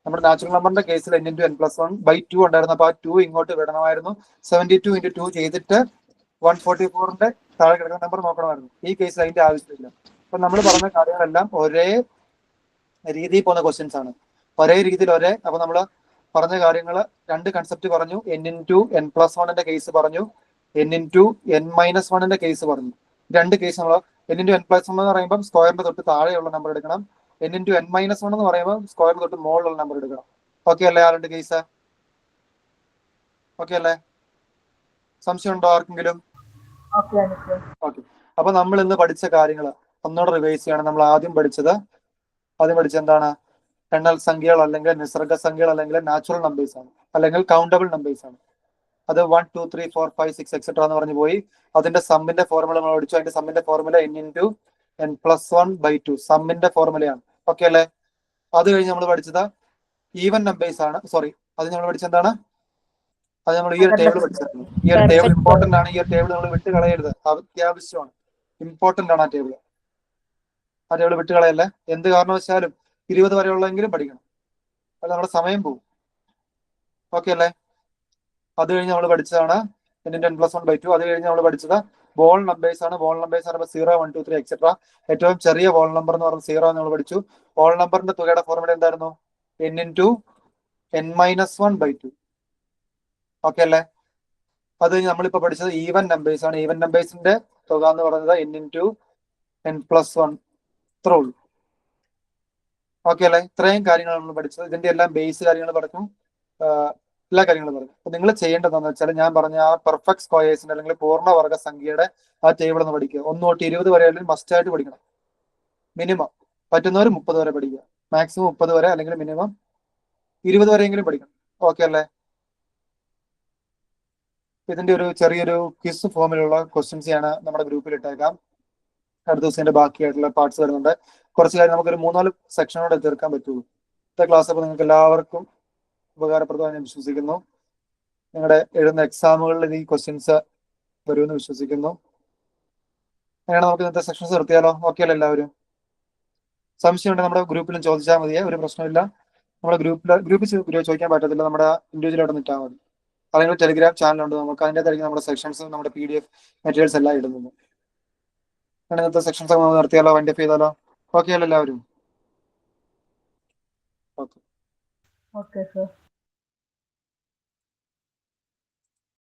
Speaker 1: നമ്മുടെ നാച്ചുറൽ നമ്പറിന്റെ കേസിൽ n ഇൻറ്റു n പ്ലസ് 1/2 ഉണ്ടായിരുന്നു. അപ്പൊ ആ 2 ഇങ്ങോട്ട് വിടണമായിരുന്നു. 72 ഇൻറ്റു 2 ചെയ്തിട്ട് 144-ന്റെ താഴെ കിടക്കുന്ന നമ്പർ നോക്കണമായിരുന്നു. ഈ കേസിൽ അതിന്റെ ആവശ്യമില്ല. അപ്പൊ നമ്മൾ പറഞ്ഞ കാര്യങ്ങളെല്ലാം ഒരേ രീതിയിൽ പോകുന്ന ക്വസ്റ്റ്യൻസ് ആണ്. ഒരേ രീതിയിൽ അപ്പൊ നമ്മൾ പറഞ്ഞ കാര്യങ്ങൾ 2 കൺസെപ്റ്റ് പറഞ്ഞു. n ഇൻറ്റു n പ്ലസ് 1-ന്റെ കേസ് പറഞ്ഞു, n ഇൻറ്റു n മൈനസ് 1-ന്റെ കേസ് പറഞ്ഞു. 2 കേസ് നമ്മൾ n ഇൻറ്റു n പ്ലസ് 1 എന്ന് പറയുമ്പോൾ സ്ക്വയറിന്റെ തൊട്ട് താഴെയുള്ള നമ്പർ എടുക്കണം. n ഇൻറ്റു n മൈനസ് 1 എന്ന് പറയുമ്പോൾ സ്ക്വയറിന്റെ തൊട്ട് മുകളിലുള്ള നമ്പർ എടുക്കണം. ഓക്കെ അല്ലേ? ആ 2 കേസ് ഓക്കെ അല്ലേ? സംശയം ഉണ്ടോ ആർക്കെങ്കിലും? ഓക്കെ. അപ്പൊ നമ്മൾ ഇന്ന് പഠിച്ച കാര്യങ്ങൾ ഒന്നുകൂടെ റിവൈസ് ചെയ്യണം. നമ്മൾ ആദ്യം പഠിച്ചത് എന്താണ്? എണ്ണൽ സംഖ്യകൾ അല്ലെങ്കിൽ നിസർഗ സംഖ്യകൾ അല്ലെങ്കിൽ നാച്ചുറൽ നമ്പേഴ്സ് ആണ്, അല്ലെങ്കിൽ കൗണ്ടബിൾ നമ്പേഴ്സ് ആണ്. അത് 1 2 3 4 5 6 എക്സെട്ര എന്ന് പറഞ്ഞു പോയി. അതിന്റെ സമ്മിന്റെ ഫോർമുല നമ്മൾ പഠിച്ചു. അതിന്റെ സമ്മിന്റെ formula n into n plus 1/2 സമ്മിന്റെ ഫോർമുലയാണ്. ഓക്കെ അല്ലേ? അത് കഴിഞ്ഞ് നമ്മൾ പഠിച്ചത് ഈവൻ നമ്പേഴ്സ് ആണ്. സോറി, അത് നമ്മൾ പഠിച്ചത് എന്താണ്? അത് നമ്മൾ ഈ ഒരു ടേബിൾ പഠിച്ചായിരുന്നു. ഈ ഒരു ടേബിൾ ഇമ്പോർട്ടന്റ് ആണ്. ഈ ഒരു ടേബിൾ നമ്മൾ വിട്ട് കളയരുത്, അത്യാവശ്യമാണ്, ഇമ്പോർട്ടന്റ് ആണ് ആ ടേബിൾ. ആ ടേബിൾ വിട്ട് കളയല്ലേ. എന്ത് കാരണവശാലും 20 വരെയുള്ളെങ്കിലും പഠിക്കണം, അത് നമ്മുടെ സമയം പോകും. ഓക്കെ അല്ലേ? അത് കഴിഞ്ഞ് നമ്മൾ പഠിച്ചതാണ് n+1/2. അത് കഴിഞ്ഞ് നമ്മൾ പഠിച്ചത് ബോൾ നമ്പേഴ്സ് ആണ്. ബോൾ നമ്പേഴ്സ് ആണ് 0, 1, 2, 3 എക്സെട്ര. ഏറ്റവും ചെറിയ ബോൾ നമ്പർ എന്ന് പറയുന്നത് 0 നമ്മൾ പഠിച്ചു. ബോൾ നമ്പറിന്റെ തുകയുടെ ഫോർമുല എന്തായിരുന്നു? n×n-1/2. ഓക്കെ അല്ലേ? അത് കഴിഞ്ഞ് നമ്മളിപ്പോ പഠിച്ചത് ഈവൻ നമ്പേഴ്സ് ആണ്. ഈവൻ നമ്പേഴ്സിന്റെ തുക എന്ന് പറയുന്നത് n×n+1 ഇത്രേ ഉള്ളൂ. ഓക്കെ അല്ലേ? ഇത്രയും കാര്യങ്ങളാണ് നമ്മൾ പഠിച്ചത്. ഇതിന്റെ എല്ലാം ബേസ് കാര്യങ്ങൾ പറഞ്ഞു, എല്ലാ കാര്യങ്ങളും പറഞ്ഞു. അപ്പൊ നിങ്ങൾ ചെയ്യേണ്ടതെന്ന് വെച്ചാൽ ഞാൻ പറഞ്ഞ ആ പെർഫെക്റ്റ് സ്ക്വയേഴ്സിന്റെ അല്ലെങ്കിൽ പൂർണ്ണവർഗ സംഖ്യയുടെ ആ ടേബിൾ ഒന്ന് പഠിക്കുക. 1 തൊട്ട് 20 വരെ അല്ലെങ്കിൽ മസ്റ്റ് ആയിട്ട് പഠിക്കണം. മിനിമം പറ്റുന്നവർ 30 വരെ പഠിക്കുക. മാക്സിമം 30 വരെ അല്ലെങ്കിൽ മിനിമം 20 വരെയെങ്കിലും പഠിക്കണം. ഓക്കെ അല്ലേ? ഇതിന്റെ ഒരു ചെറിയൊരു ക്വിസ് ഫോമിലുള്ള ക്വസ്റ്റ്യൻസ് ഞാൻ നമ്മുടെ ഗ്രൂപ്പിൽ ഇട്ടേക്കാം. അടുത്ത ദിവസം ഇതിന്റെ ബാക്കിയായിട്ടുള്ള പാർട്സ് വരുന്നുണ്ട്. കുറച്ച് കാര്യം നമുക്കൊരു 3-4 സെക്ഷനോടെ തീർക്കാൻ പറ്റുള്ളൂ. ഇന്നത്തെ ക്ലാസ് അപ്പോൾ നിങ്ങൾക്ക് എല്ലാവർക്കും ഉപകാരപ്രദമായി ഞാൻ വിശ്വസിക്കുന്നു. നിങ്ങളുടെ എഴുതുന്ന എക്സാമുകളിൽ ഈ ക്വസ്റ്റ്യൻസ് വരുമെന്ന് വിശ്വസിക്കുന്നു. അങ്ങനെയാണ് നമുക്ക് ഇന്നത്തെ സെക്ഷൻസ് നിർത്തിയാലോ? ഓക്കെ അല്ലേ എല്ലാവരും? സംശയമുണ്ട് നമ്മുടെ ഗ്രൂപ്പിലും ചോദിച്ചാൽ മതിയെ, ഒരു പ്രശ്നമില്ല. നമ്മുടെ ഗ്രൂപ്പിൽ ചോദിക്കാൻ പറ്റത്തില്ല, നമ്മുടെ ഇൻഡിവിജ്വൽ ആയിട്ട് നിൽക്കാൻ മതി. അല്ലെങ്കിൽ ടെലിഗ്രാം ചാനലുണ്ട് നമുക്ക്, അതിൻ്റെ അകത്തായിരിക്കും നമ്മുടെ സെക്ഷൻസ്, നമ്മുടെ PDF മെറ്റീരിയൽസ് എല്ലാം ഇടുന്നത്. അങ്ങനെ ഇന്നത്തെ സെക്ഷൻസ് നമുക്ക് നിർത്തിയാലോ? വൈൻഡ് അപ്പ് ചെയ്താലോ? ഓക്കെ അല്ലേ എല്ലാവരും? Okay
Speaker 3: okay sir.